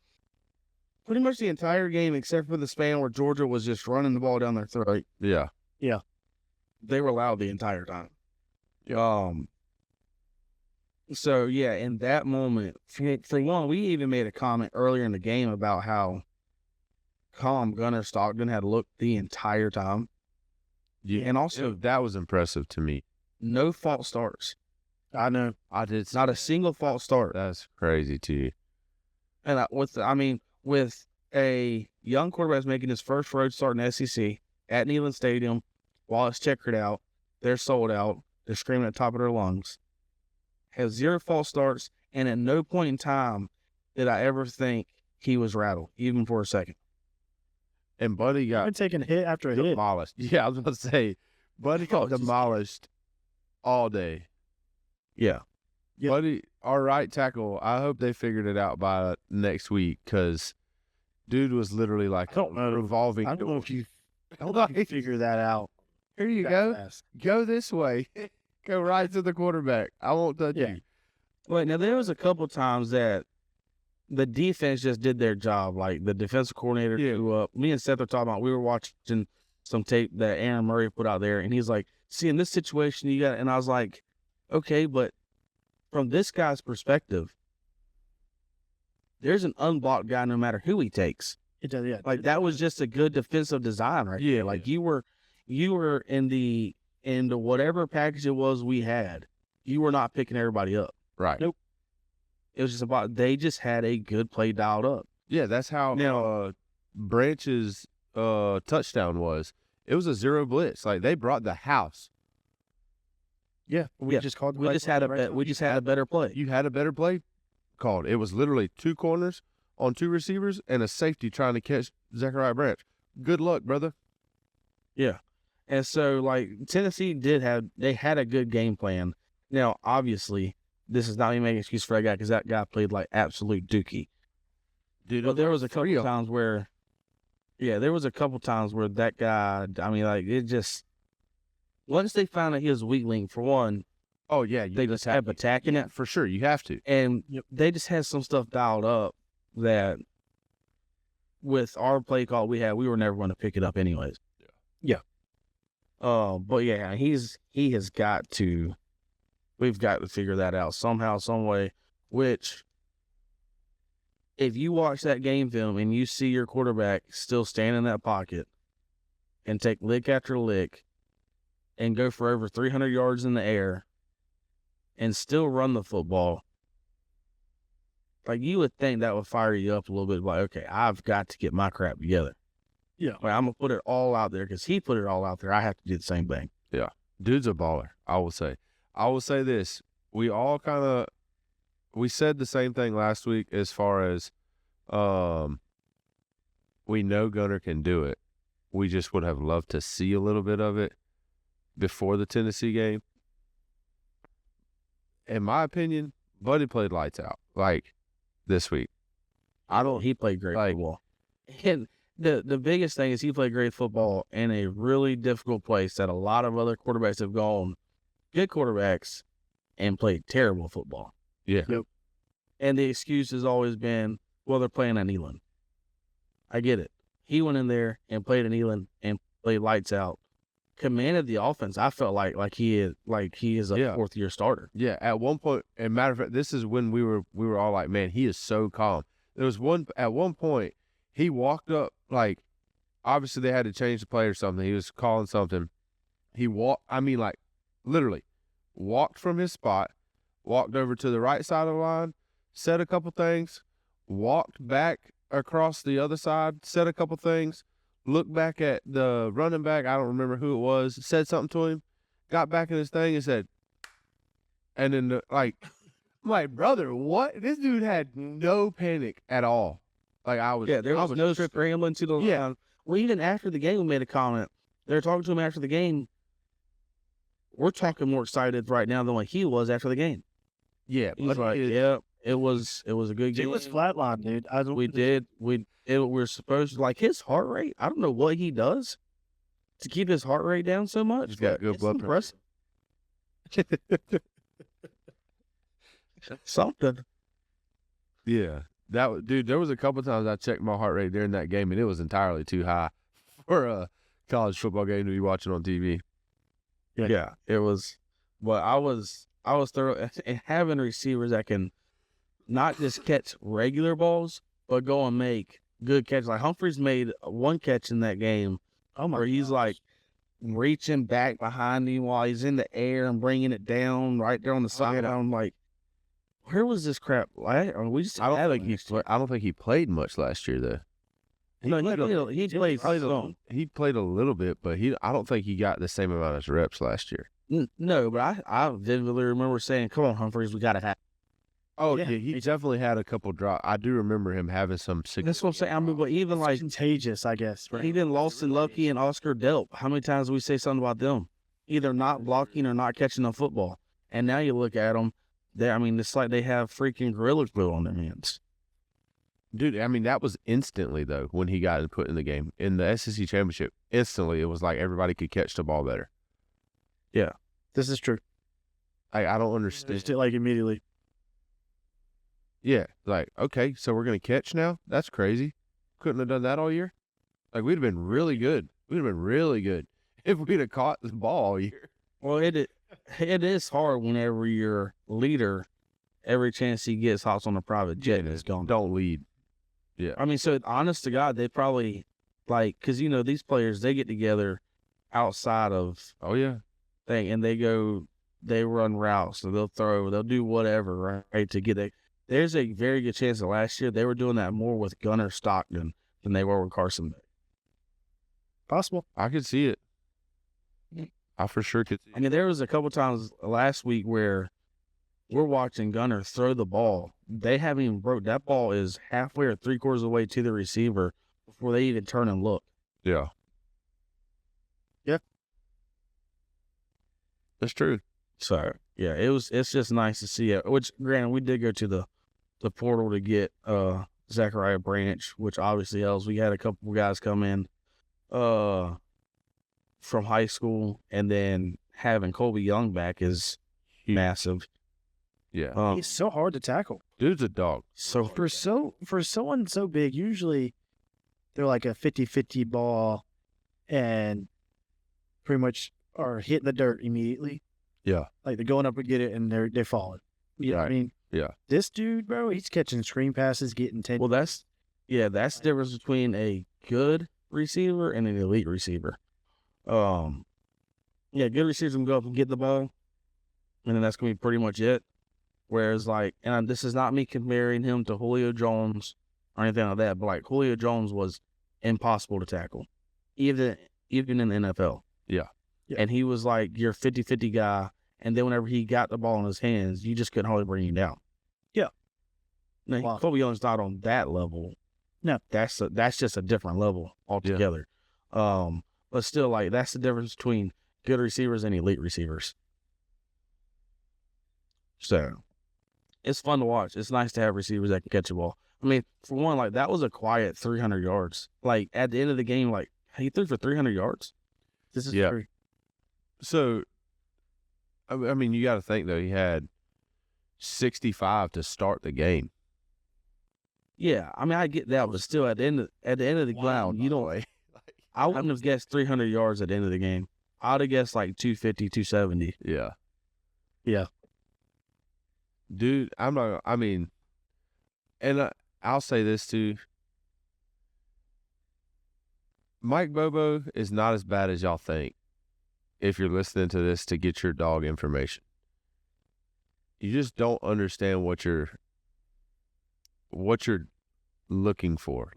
pretty much the entire game except for the span where Georgia was just running the ball down their throat. Yeah. They were loud the entire time. So yeah, in that moment, for one, we even made a comment earlier in the game about how calm Gunner Stockton had looked the entire time. Yeah. And also, that was impressive to me. no false starts. I know. I did. Not a single false start. That's crazy to you. And with a young quarterback making his first road start in the SEC at Neyland Stadium, while it's checkered out, they're sold out, they're screaming at the top of their lungs, has 0 false starts, and at no point in time did I ever think he was rattled, even for a second. And Buddy got Been taking hit after a hit. demolished. Yeah, I was about to say, Buddy got demolished all day. Yeah. Yep. Buddy, our right tackle, I hope they figured it out by next week, because dude was literally like I don't know. revolving. I don't know if you figure that out. Here you that go. fast. Go this way. Go right to the quarterback. I won't touch Yeah. you. Wait, now there was a couple times that the defense just did their job. Like the defensive coordinator threw up. Me and Seth were talking about, we were watching some tape that Aaron Murray put out there, and he's like, see, in this situation, you got, and I was like, okay, but from this guy's perspective, there's an unblocked guy no matter who he takes. It does, yeah. Like that was just a good defensive design right there. Like you were in whatever package it was we had, you were not picking everybody up. Right. Nope. It was just about, they just had a good play dialed up. Yeah, that's how Branch's touchdown was. It was a 0 blitz. Like they brought the house. Yeah. We just called. We just had a better play. You had a better play called. It was literally 2 corners on 2 receivers and a safety trying to catch Zachariah Branch. Good luck, brother. Yeah. And so like Tennessee they had a good game plan. Now, obviously, this is not even making an excuse for that guy, because that guy played like absolute dookie. Dude, But there was a couple times where that guy, I mean, like it just, once they found out he was weak link, for one, oh yeah, they just kept attacking it. for sure. You have to. And they just had some stuff dialed up that with our play call we were never going to pick it up anyways. Yeah. But yeah, we've got to figure that out somehow, some way, which if you watch that game film and you see your quarterback still stand in that pocket and take lick after lick and go for over 300 yards in the air and still run the football, like you would think that would fire you up a little bit. Like, okay, I've got to get my crap together. Yeah. Like, I'm going to put it all out there because he put it all out there. I have to do the same thing. Yeah. Dude's a baller, I will say. I will say this. We said the same thing last week as far as we know Gunner can do it. We just would have loved to see a little bit of it before the Tennessee game. In my opinion, Buddy played lights out, like, this week. He played great football. And the biggest thing is he played great football in a really difficult place that a lot of other quarterbacks have gone, good quarterbacks, and played terrible football. Yeah. Yep. And the excuse has always been, well, they're playing at Neyland. I get it. He went in there and played at Neyland and played lights out. Commanded the offense. I felt like he is a fourth-year starter. Yeah, at one point, and matter of fact, this is when we were all like, man, he is so calm. There was at one point, he walked up, like, obviously they had to change the play or something. He was calling something. He literally walked from his spot, walked over to the right side of the line, said a couple things, walked back across the other side, said a couple things, looked back at the running back. I don't remember who it was. Said something to him, got back in his thing and said, and then I'm like, brother, what? This dude had no panic at all. Like there was no tripping. scrambling to the line. Well, even after the game, we made a comment. They were talking to him after the game. We're talking more excited right now than what he was after the game. Yeah, He's like, yeah, it was a good game. It was flatline, dude. We're supposed to, like, his heart rate. I don't know what he does to keep his heart rate down so much. He's got good blood pressure. Something. Yeah, dude. There was a couple times I checked my heart rate during that game, and it was entirely too high for a college football game to be watching on TV. Yeah, it was. But I was thorough, and having receivers that can not just catch regular balls, but go and make good catches. Like Humphreys made one catch in that game where he's like reaching back behind him while he's in the air and bringing it down right there on the sideline. I'm like, where was this crap? I don't think he played much last year though. He played some. He played a little bit, but I don't think he got the same amount of reps last year. No, but I vividly remember saying, "Come on, Humphreys, we gotta have." Oh yeah, he definitely had a couple drops. I do remember him having some. That's what I'm saying. I mean, but even like contagious, I guess. Right? Even Lawson Lucky and Oscar Delp. How many times do we say something about them? Either not blocking or not catching the football. And now you look at them. It's like they have freaking Gorilla Glue on their hands. Dude, I mean, that was instantly, though, when he got put in the game. In the SEC Championship, instantly, it was like everybody could catch the ball better. Yeah. This is true. I don't understand. Just like immediately. Yeah, like, okay, so we're going to catch now? That's crazy. Couldn't have done that all year? Like, we'd have been really good. We'd have been really good if we'd have caught the ball all year. Well, it is hard whenever your leader, every chance he gets, hops on a private jet and is gone. Don't lead. Yeah. I mean, so honest to God, they probably, like, because, these players, they get together outside of thing, and they run routes, so they'll do whatever, right, to get it. There's a very good chance that last year they were doing that more with Gunnar Stockton than they were with Carson Beck. Possible. I could see it. I for sure could see it. I mean, there was a couple times last week where we're watching Gunnar throw the ball. They haven't even broke. That ball is halfway or 3/4 of the way to the receiver before they even turn and look. Yeah. Yeah. That's true. So, yeah, it's just nice to see it. Which, granted, we did go to the portal to get Zachariah Branch, which obviously helps. We had a couple guys come in from high school, and then having Colby Young back is massive. Yeah. He's so hard to tackle. Dude's a dog. So for someone so big, usually they're like a 50-50 ball and pretty much are hitting the dirt immediately. Yeah. Like they're going up and get it and they're falling. You know what I mean? Yeah. This dude, bro, he's catching screen passes, getting 10. Well, that's the difference between a good receiver and an elite receiver. Good receivers can go up and get the ball, and then that's gonna be pretty much it. Whereas, like, and this is not me comparing him to Julio Jones or anything like that, but like Julio Jones was impossible to tackle, even in the NFL. Yeah. And he was like your 50-50 guy, and then whenever he got the ball in his hands, you just couldn't hardly bring him down. Yeah. Now, Colby Young's not on that level. No. That's just a different level altogether. Yeah. But still, like, that's the difference between good receivers and elite receivers. So, it's fun to watch. It's nice to have receivers that can catch a ball. I mean, for one, like, that was a quiet 300 yards. Like, at the end of the game, like, he threw for 300 yards. This is true. So, I mean, you got to think, though, he had 65 to start the game. Yeah, I mean, I get that, but still, at the end of the ground, you don't. I wouldn't have guessed 300 yards at the end of the game. I'd have guessed like 250, 270. Yeah. Yeah. Dude, and I'll say this too. Mike Bobo is not as bad as y'all think if you're listening to this to get your dog information. You just don't understand what you're looking for?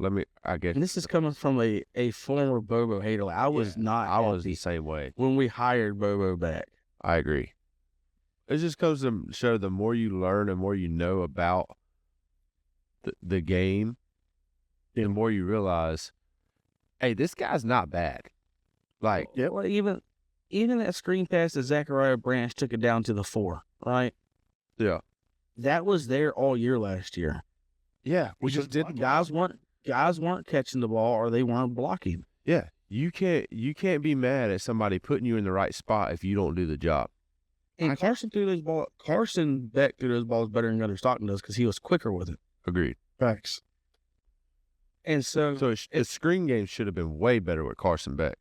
I guess. And this is coming from a former Bobo hater. Like, I was not I was happy the same way. when we hired Bobo back. I agree. It just goes to show the more you learn and more you know about the game, the more you realize, hey, this guy's not bad. Like, Yeah, well, even that screen pass that Zachariah Branch took it down to the 4, right? yeah. That was there all year last year. Yeah, we just didn't. Guys weren't catching the ball or they weren't blocking. Yeah, you can't be mad at somebody putting you in the right spot if you don't do the job. And Carson Beck threw those balls better than Gunnar Stockton does because he was quicker with it. Agreed. Facts. And so the screen game should have been way better with Carson Beck.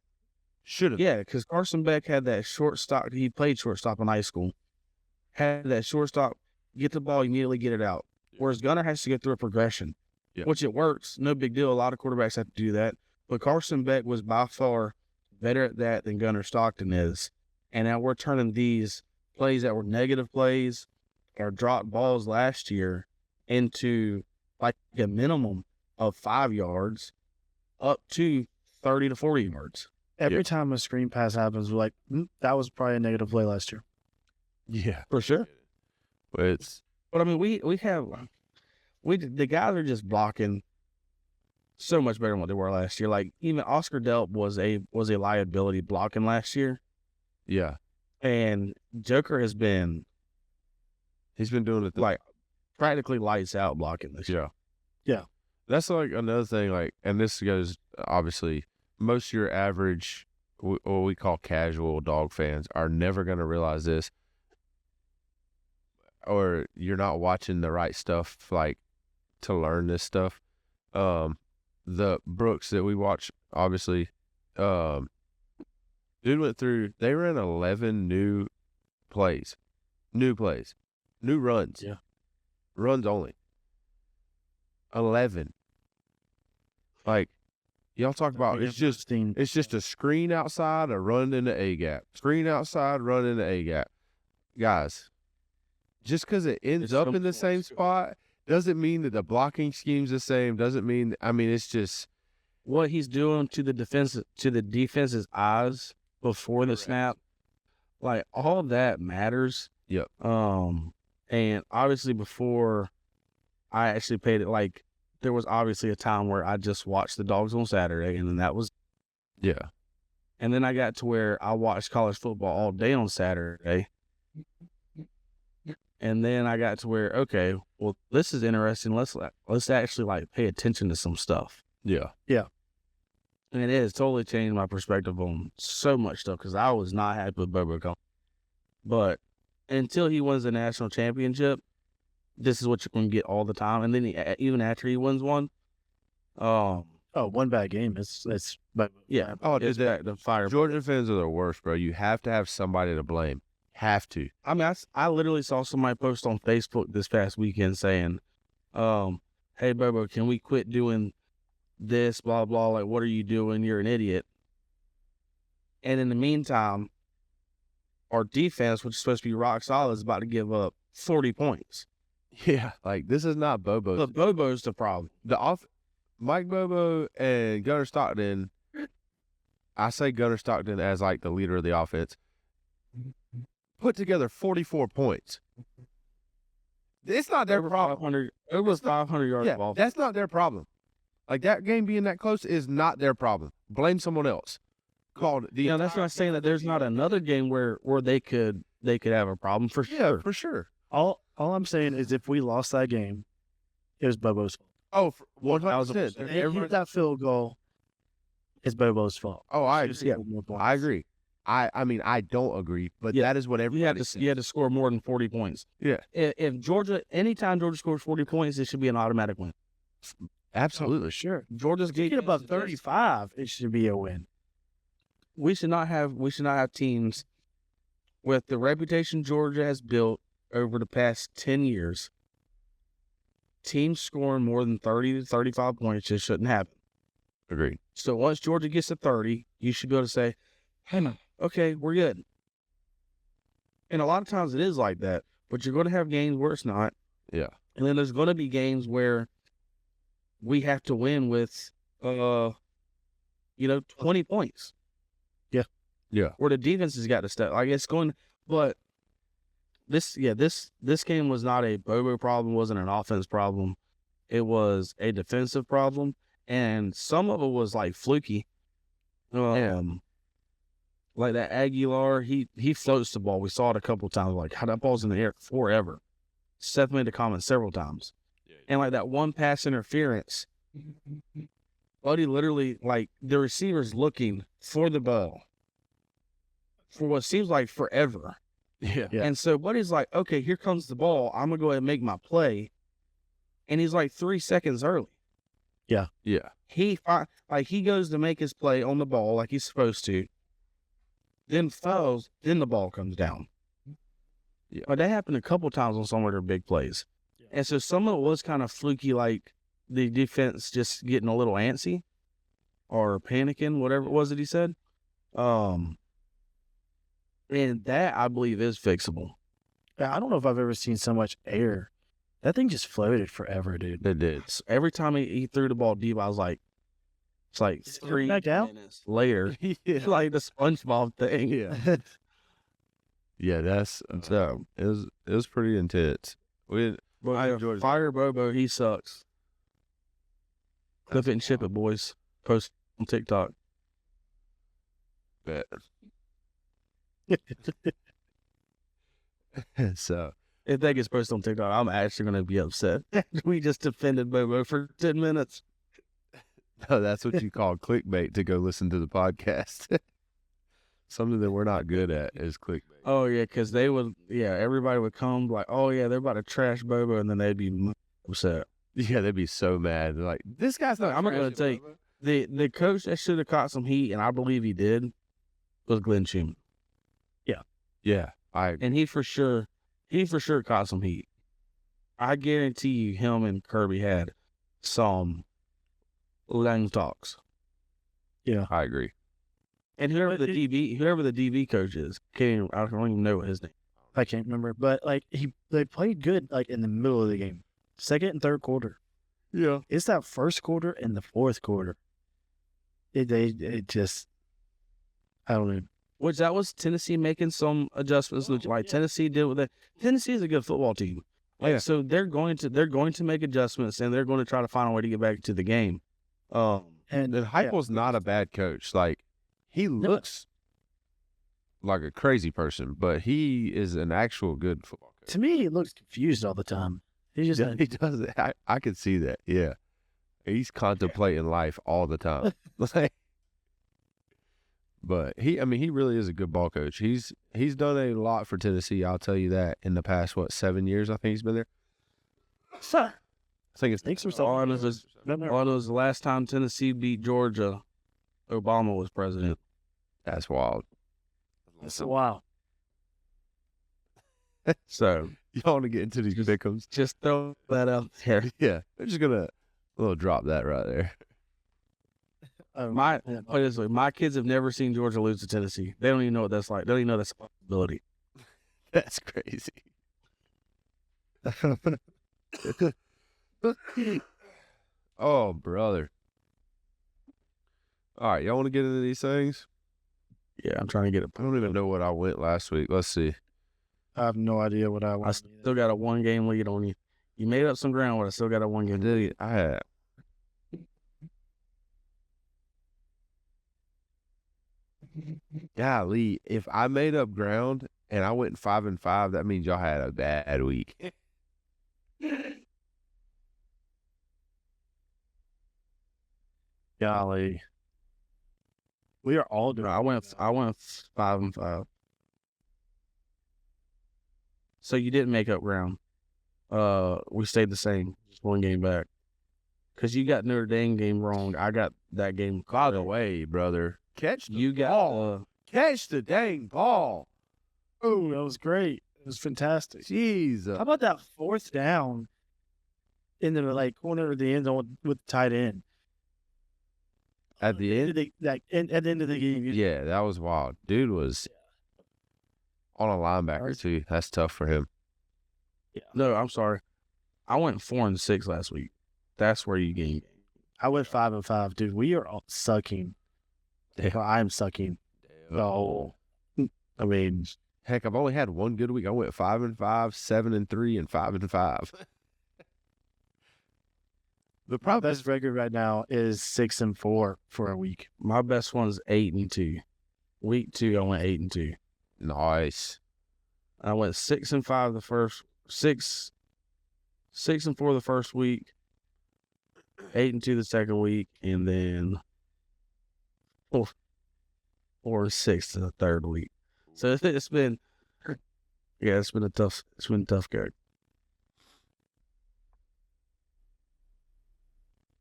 Should have. Yeah, because Carson Beck had that shortstop. He played shortstop in high school. Had that shortstop, get the ball, immediately get it out. Whereas Gunnar has to go through a progression, which it works. No big deal. A lot of quarterbacks have to do that. But Carson Beck was by far better at that than Gunnar Stockton is. And now we're turning these plays that were negative plays or dropped balls last year into like a minimum of 5 yards up to 30 to 40 yards. Every time a screen pass happens, we're like, that was probably a negative play last year. Yeah, For sure. but But I mean, the guys are just blocking so much better than what they were last year. Like even Oscar Delp was a liability blocking last year, yeah, and Joker has been he's been doing it. like practically lights out blocking this year. Yeah. That's like another thing. Like, and this goes obviously. Most of your average, what we call casual dog fans, are never going to realize this, or you're not watching the right stuff, like, to learn this stuff. The Brooks that we watch, obviously, dude went through, they ran 11 new runs. Yeah. Runs only. 11. Like, y'all talk about it's just a screen outside, a run in the A gap. Screen outside, run in the A gap. Guys, just because it ends up in the same spot doesn't mean that the blocking scheme's the same. Doesn't mean it's just What he's doing to the defense's eyes before the snap, like all that matters. Yep. And obviously before I actually paid it, like there was obviously a time where I just watched the Dogs on Saturday, and then that was yeah. And then I got to where I watched college football all day on Saturday. And then I got to where, okay, well, this is interesting. Let's actually like pay attention to some stuff. Yeah. And it has totally changed my perspective on so much stuff because I was not happy with Bobo Combs. But until he wins the national championship, this is what you're going to get all the time. And then even after he wins one, one bad game. But yeah. It's back to fire. Georgia fans are the worst, bro. You have to have somebody to blame. Have to. I mean, I literally saw somebody post on Facebook this past weekend saying, hey, Bobo, can we quit doing this, blah, blah, like, what are you doing? You're an idiot. And in the meantime, our defense, which is supposed to be rock solid, is about to give up 40 points. Yeah, like, this is not Bobo's. But Bobo's the problem. Mike Bobo and Gunnar Stockton, I say Gunnar Stockton as, like, the leader of the offense, put together 44 points. It's not their problem. It was 500 yards of offense. That's not their problem. Like, that game being that close is not their problem. Blame someone else. That's not saying that there's not another game where they could have a problem for sure. Yeah, for sure. All I'm saying is if we lost that game, it was Bobo's fault. Oh, 100%. They hit that field goal. It's Bobo's fault. Oh, I agree. I mean, I don't agree, but that is what everybody says. You had to score more than 40 points. Yeah. Anytime Georgia scores 40 points, it should be an automatic win. Absolutely. Sure. Georgia's Get above 35, it should be a win. We should not have teams with the reputation Georgia has built over the past 10 years. Teams scoring more than 30 to 35 points just shouldn't happen. Agreed. So once Georgia gets to 30, you should be able to say, hey, man, okay, we're good. And a lot of times it is like that, but you're going to have games where it's not. Yeah. And then there's going to be games where we have to win with, 20 points. Yeah. Where the defense has got to step. Like, it's going, but this game was not a Bobo problem, wasn't an offense problem. It was a defensive problem, and some of it was like fluky. Like that Aguilar, he floats the ball. We saw it a couple times. Like, how that ball's in the air forever. Seth made a comment several times, and like that one pass interference, Buddy literally, like, the receiver's looking for the ball for what seems like forever. Yeah. And so Buddy's like, okay, here comes the ball. I'm going to go ahead and make my play. And he's like 3 seconds early. Yeah. He goes to make his play on the ball like he's supposed to, then falls, then the ball comes down. Yeah. But that happened a couple times on some of their big plays. Yeah. And so some of it was kind of fluky, like the defense just getting a little antsy or panicking, whatever it was that he said. And that, I believe, is fixable. Yeah, I don't know if I've ever seen so much air. That thing just floated forever, dude. It did. So every time he threw the ball deep, I was like, it's like 3 minutes later. Yeah. Like the SpongeBob thing. Yeah. Yeah, that's So it was pretty intense. I enjoyed it. Fire Bobo, he sucks. Clip it and ship it, boys. Post on TikTok. Bet. So If that gets posted on TikTok, I'm actually going to be upset. We just defended Bobo for 10 minutes. no, that's what you call clickbait to go listen to the podcast. Something that we're not good at is clickbait. Oh, yeah, because everybody would come like, oh, yeah, they're about to trash Bobo, and then they'd be upset. Yeah, they'd be so mad. They're like, this guy's not. I'm not going to tell you. The coach that should have caught some heat, and I believe he did, was Glenn Schumann. Yeah, And he for sure caught some heat. I guarantee you him and Kirby had some long talks. Yeah. I agree. And whoever the DB coach is, I don't even know what his name. I can't remember, but like they played good like in the middle of the game, second and third quarter. Yeah. It's that first quarter and the fourth quarter. It just, I don't know. Which that was Tennessee making some adjustments, like Tennessee did with it. Tennessee is a good football team. So they're going to make adjustments, and they're going to try to find a way to get back to the game. And Heupel's not a bad coach. Like, he looks like a crazy person, but he is an actual good football coach. To me, he looks confused all the time. He just He does. I could see that. Yeah, he's contemplating life all the time. Like, but he really is a good ball coach. He's done a lot for Tennessee. I'll tell you that. In the past, 7 years, I think he's been there. I think it's Thanks for all I know is the last time Tennessee beat Georgia, Obama was president. That's wild. wow. So You don't want to get into these pick'ems. just throw that out there. Yeah, they're just gonna drop that right there. My kids have never seen Georgia lose to Tennessee. They don't even know what that's like. They don't even know that's a possibility. That's crazy. Oh, brother. All right, y'all want to get into these things? Yeah, I'm trying to get it. I don't even know what I went last week. Let's see. I have no idea what I I want. still got a 1-game lead on you. You made up some ground, but I still got a 1-game lead. I had. Golly, if I made up ground and I went 5-5, that means y'all had a bad week. Golly. We are all doing. I went 5-5. So you didn't make up ground. We stayed the same, just 1 game back. Because you got Notre Dame game wrong. I got that game. By the way, brother, catch the ball. Catch the dang ball. Oh, that was great. It was fantastic. Jeez. How about that fourth down in the corner of the end zone with the tight end? At the end? At the end of the game. Yeah, that was wild. Dude was on a linebacker, too. That's tough for him. Yeah. No, I'm sorry. I went 4-6 last week. That's where you gain. I went 5-5, dude. We are all sucking. Damn. I'm sucking. Oh, I mean, Heck, I've only had one good week. I went 5-5, 7-3, and 5-5. The my problem best record right now is 6-4 for a week. My best one's 8-2. Week 2, I went 8-2. nice. I went 6-5 the first 6 and 4 the first week, 8-2 the second week, and then 4-6 the third week. So it's been a tough go.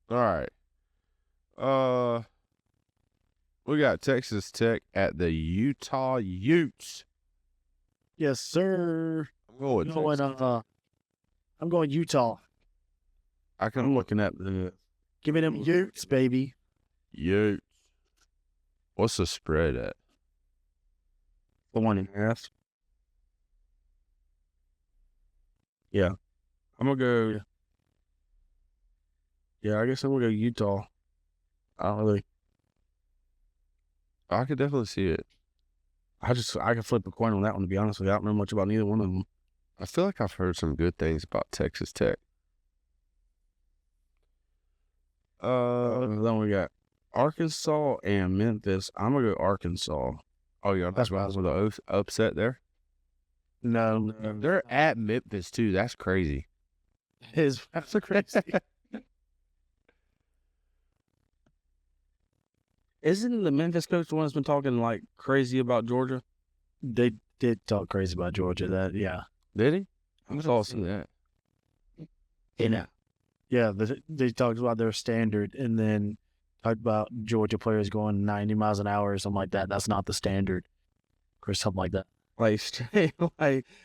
All right. We got Texas Tech at the Utah Utes. Yes, sir. I'm going Texas. I'm going Utah. I'm looking at the Give me them Utes, baby. Utes. What's the spread at? 1.5. Yeah, I'm gonna go. Yeah, I guess I'm gonna go Utah. I don't really. I could definitely see it. I can flip a coin on that one, to be honest with you. I don't know much about neither one of them. I feel like I've heard some good things about Texas Tech. Then we got Arkansas and Memphis. I'm gonna go Arkansas. Oh, yeah, that's why with the upset there. No, They're at Memphis too. That's crazy. that's crazy. Isn't the Memphis coach the one that's been talking like crazy about Georgia? They did talk crazy about Georgia. Yeah. Did he? I'm saw that. Yeah, they talked about their standard and then talked about Georgia players going 90 miles an hour or something like that. That's not the standard or something like that. Like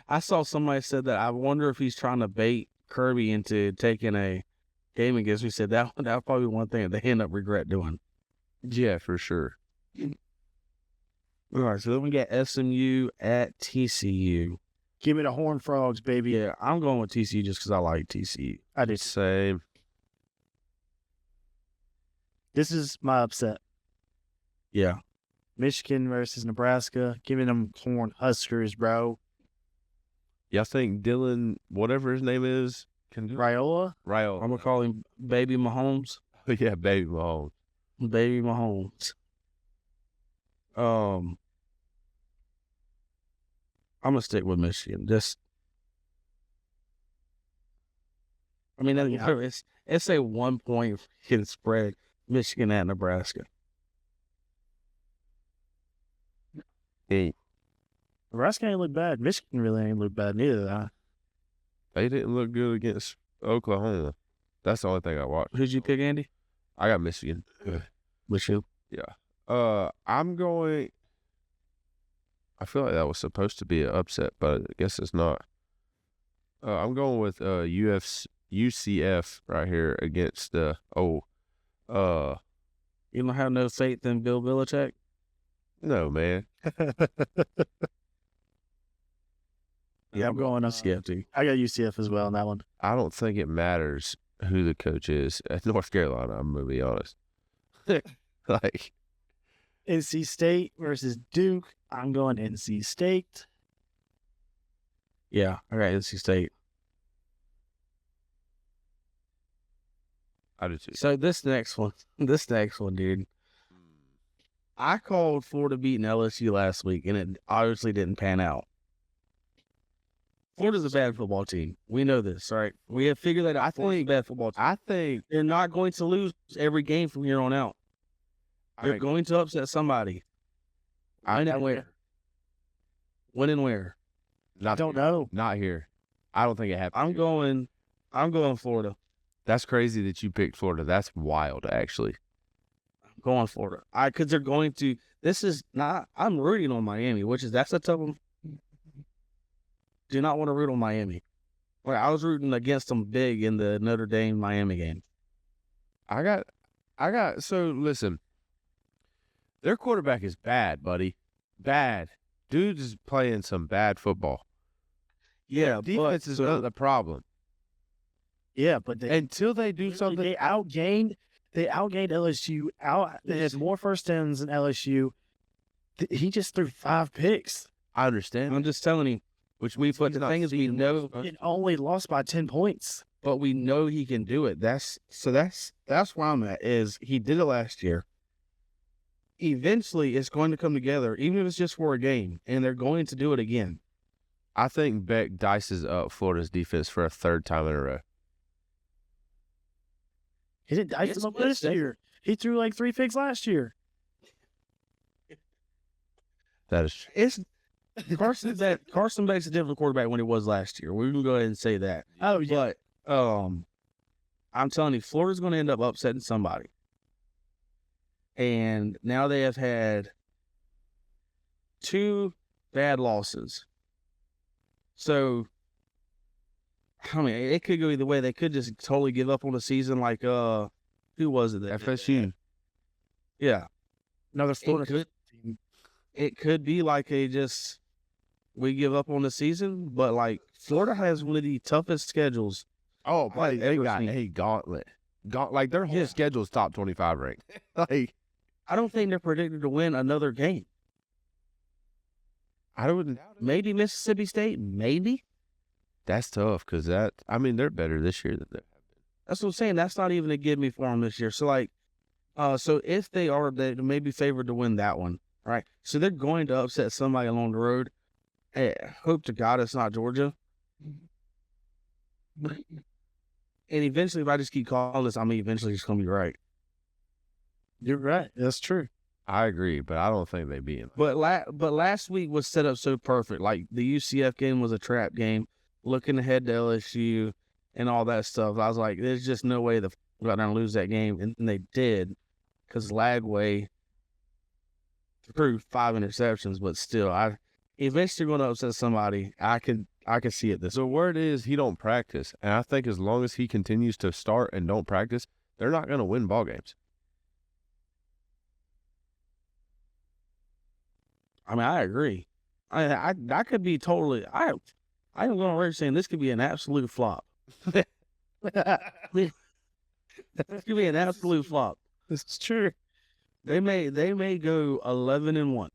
I saw somebody said that. I wonder if he's trying to bait Kirby into taking a game against me. Said that would probably be one thing that they end up regret doing. Yeah, for sure. All right, so then we got SMU at TCU. Give me the Horned Frogs, baby. Yeah, I'm going with TCU just because I like TCU. I did. Same. This is my upset. Yeah. Michigan versus Nebraska. Give me them Corn Huskers, bro. Y'all think Dylan, whatever his name is, can do it? Raiola? Raiola. I'm going to call him Baby Mahomes. Yeah, baby Mahomes. Baby Mahomes. I'm gonna stick with Michigan. It's a 1 point spread. Michigan at Nebraska. Hey, Nebraska ain't look bad. Michigan really ain't look bad neither. Huh? they didn't look good against Oklahoma. That's the only thing I watched. Who'd you pick, Andy? I got Michigan. Michigan. I'm going. I feel like that was supposed to be an upset, but I guess it's not. I'm going with UCF right here against You don't have no faith in Bill Belichick? no, man. Yeah, I'm going UCF too. I got UCF as well on that one. I don't think it matters who the coach is at North Carolina. I'm gonna be honest. Like NC State versus Duke. I'm going NC State. Yeah, I got NC State. I do too. So this next one, dude. I called Florida beating LSU last week, and it obviously didn't pan out. Florida's a bad football team. We know this, right? We have figured that out. I think bad football team. I think They're not going to lose every game from here on out. They're going to upset somebody. When and where? When and where? Not I don't here. know. Not here. I don't think it happened. I'm going Florida. That's crazy that you picked Florida. That's wild, actually. I'm going Florida. Because they're going to. This is not. I'm rooting on Miami, that's a tough one. Do not want to root on Miami. Well, I was rooting against them big in the Notre Dame Miami game. So listen. Their quarterback is bad, buddy. Bad. Dude is playing some bad football. Yeah, Defense is not the problem. Yeah, but Until they do something. They outgained LSU. They had more first downs than LSU. He just threw 5 picks. I understand. I'm just telling you, Which means but the thing is, we know, And only lost by 10 points. but we know he can do it. That's where I'm at. Is he did it last year? Eventually, it's going to come together, even if it's just for a game, and they're going to do it again. I think Beck dices up Florida's defense for a third time in a row. He didn't dice them up this year. He threw like 3 picks last year. That is true. It's Carson Beck's a different quarterback when he was last year. We can go ahead and say that. Oh, yeah. But I'm telling you, Florida's going to end up upsetting somebody. And now they have had 2 bad losses. So, I mean, it could go either way. They could just totally give up on the season like, who was it? FSU. Yeah. Another Florida. It could be like we give up on the season, but like Florida has one of the toughest schedules. Oh, Like, they ever got seen. a gauntlet. Like their whole Yeah. schedule's top 25 ranked. Like I don't think they're predicted to win another game. I wouldn't doubt it. Maybe Mississippi State, maybe. That's tough because they're better this year than they have been. That's what I'm saying. That's not even a give me for them this year. So like, so if they may be favored to win that one, right? So they're going to upset somebody along the road. Hey, hope to God it's not Georgia. And eventually, if I just keep calling this, eventually it's going to be right. You're right. That's true. I agree, but I don't think they beat him. But last week was set up so perfect. Like the UCF game was a trap game. Looking ahead to LSU and all that stuff, I was like, "There's just no way they're going to lose that game," and they did because Lagway threw 5 interceptions. But still, eventually going to upset somebody. I can see it this. The word is he don't practice, and I think as long as he continues to start and don't practice, they're not going to win ball games. I mean, I agree. I could be totally. I'm going to saying this could be an absolute flop. This could be an absolute flop. This is true. They may go 11-1.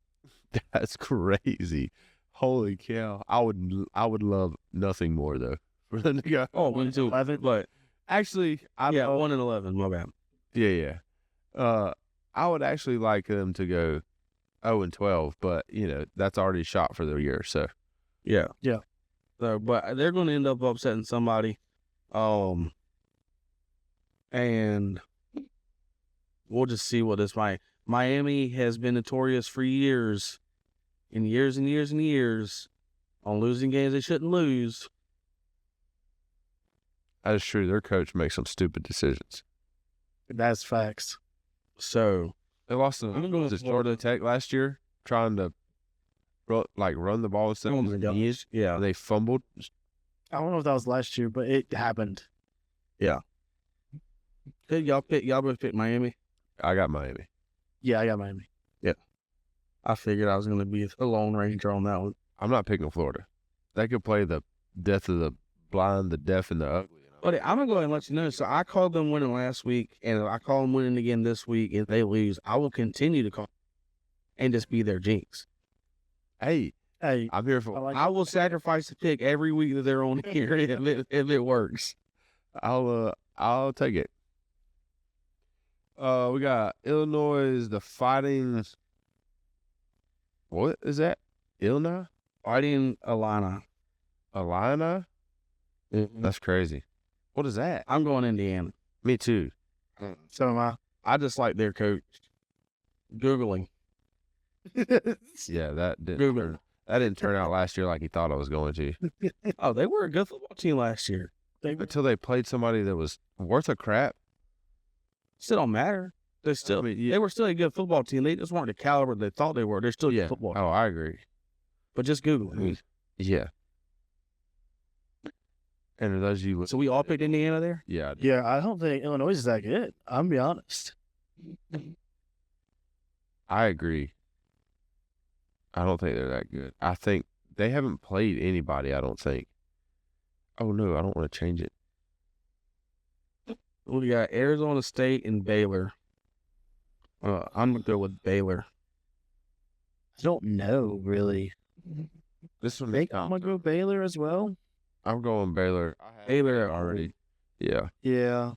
That's crazy. Holy cow. I would love nothing more though for them to go. Oh, 1-11, but Actually, I 1-11. My bad. Yeah. I would actually like them to go 0-12, but that's already shot for the year. So Yeah. Yeah. So, but they're going to end up upsetting somebody, and we'll just see what this Miami has been notorious for years, and years and years and years, on losing games they shouldn't lose. that is true. Their coach makes some stupid decisions. That's facts. So They lost to I'm gonna go with Georgia Tech last year, trying to run the ball instead of the knees. yeah, They fumbled. I don't know if that was last year, but it happened. y'all both pick Miami. I got Miami. Yeah, I got Miami. I figured I was going to be a lone ranger on that one. I'm not picking Florida. They could play the death of the blind, the deaf, and the ugly. But I'm going to go ahead and let you know. So I called them winning last week, and I call them winning again this week. If they lose, I will continue to call and just be their jinx. Hey, Hey, I'm here for. I will sacrifice the pick every week that they're on here if it works. I'll take it. We got Illinois, the Fighting. What is that? Illinois? Fighting Illini. Illini? That's crazy. What is that? I'm going Indiana. Me too. so am I. I just like their coach. Googling. Yeah, that didn't turn out last year like he thought it was going to. Oh, they were a good football team last year. Until they played somebody that was worth a crap. Still don't matter. They're still. They were still a good football team. They just weren't the caliber they thought they were. They're still a good football team. Oh, I agree. But just Google it. Yeah. And are those you? So we all picked Indiana there? Yeah. I did. Yeah, I don't think Illinois is that good. I'm gonna be honest. I agree. I don't think they're that good. I think they haven't played anybody, I don't think. Oh, no, I don't want to change it. We got Arizona State and Baylor. I'm gonna go with Baylor. I don't know really. This one, I'm gonna go Baylor as well. I'm going Baylor. Baylor already. Yeah. Yeah.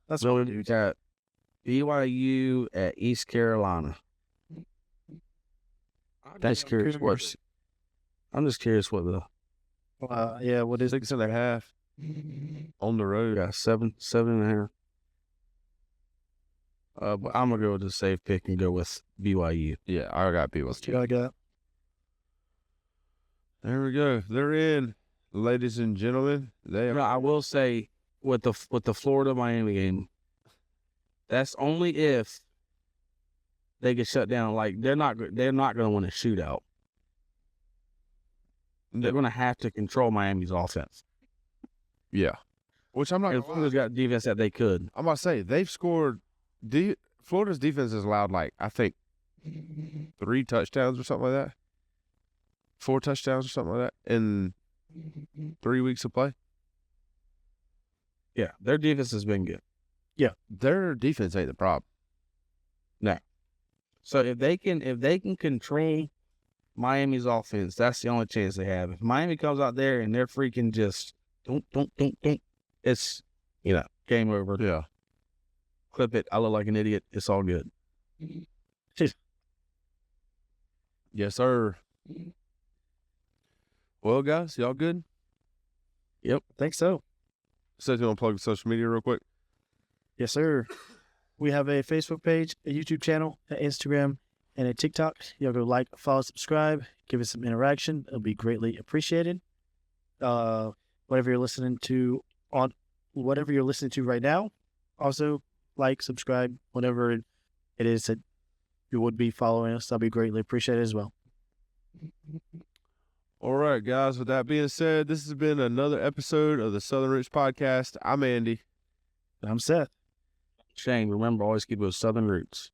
That's So what we got BYU at East Carolina. That's curious Cougars. I'm just curious what the Yeah, what is 6.5 on the road. yeah, 7.5. But I'm gonna go with the safe pick and go with BYU. Yeah, I got people. what I got? There we go. They're in, ladies and gentlemen. They No, I will say with the Florida Miami game, that's only if they get shut down. Like they're not gonna win a shootout. They're gonna have to control Miami's offense. Yeah. Which I'm not. And Florida's got defense that they could. I'm about to say they've scored. Florida's defense has allowed I think 3 touchdowns or something like that. 4 touchdowns or something like that in 3 weeks of play. Yeah, their defense has been good. Their defense ain't the problem. So if they can control Miami's offense, that's the only chance they have. If Miami comes out there and they're freaking just don't, it's game over. Yeah. Clip it. I look like an idiot. It's all good. Yes, sir. Well, guys, y'all good? I think so. So you want to plug social media real quick? Yes, sir. We have a Facebook page, a YouTube channel, an Instagram, and a TikTok. Y'all go like, follow, subscribe, give us some interaction. It'll be greatly appreciated. Whatever you're listening to right now, also like, subscribe, whatever it is that you would be following us. That'll be greatly appreciated as well. All right, guys. With that being said, this has been another episode of the Southern Roots Podcast. I'm Andy. I'm Seth. Shane, remember, always keep those Southern roots.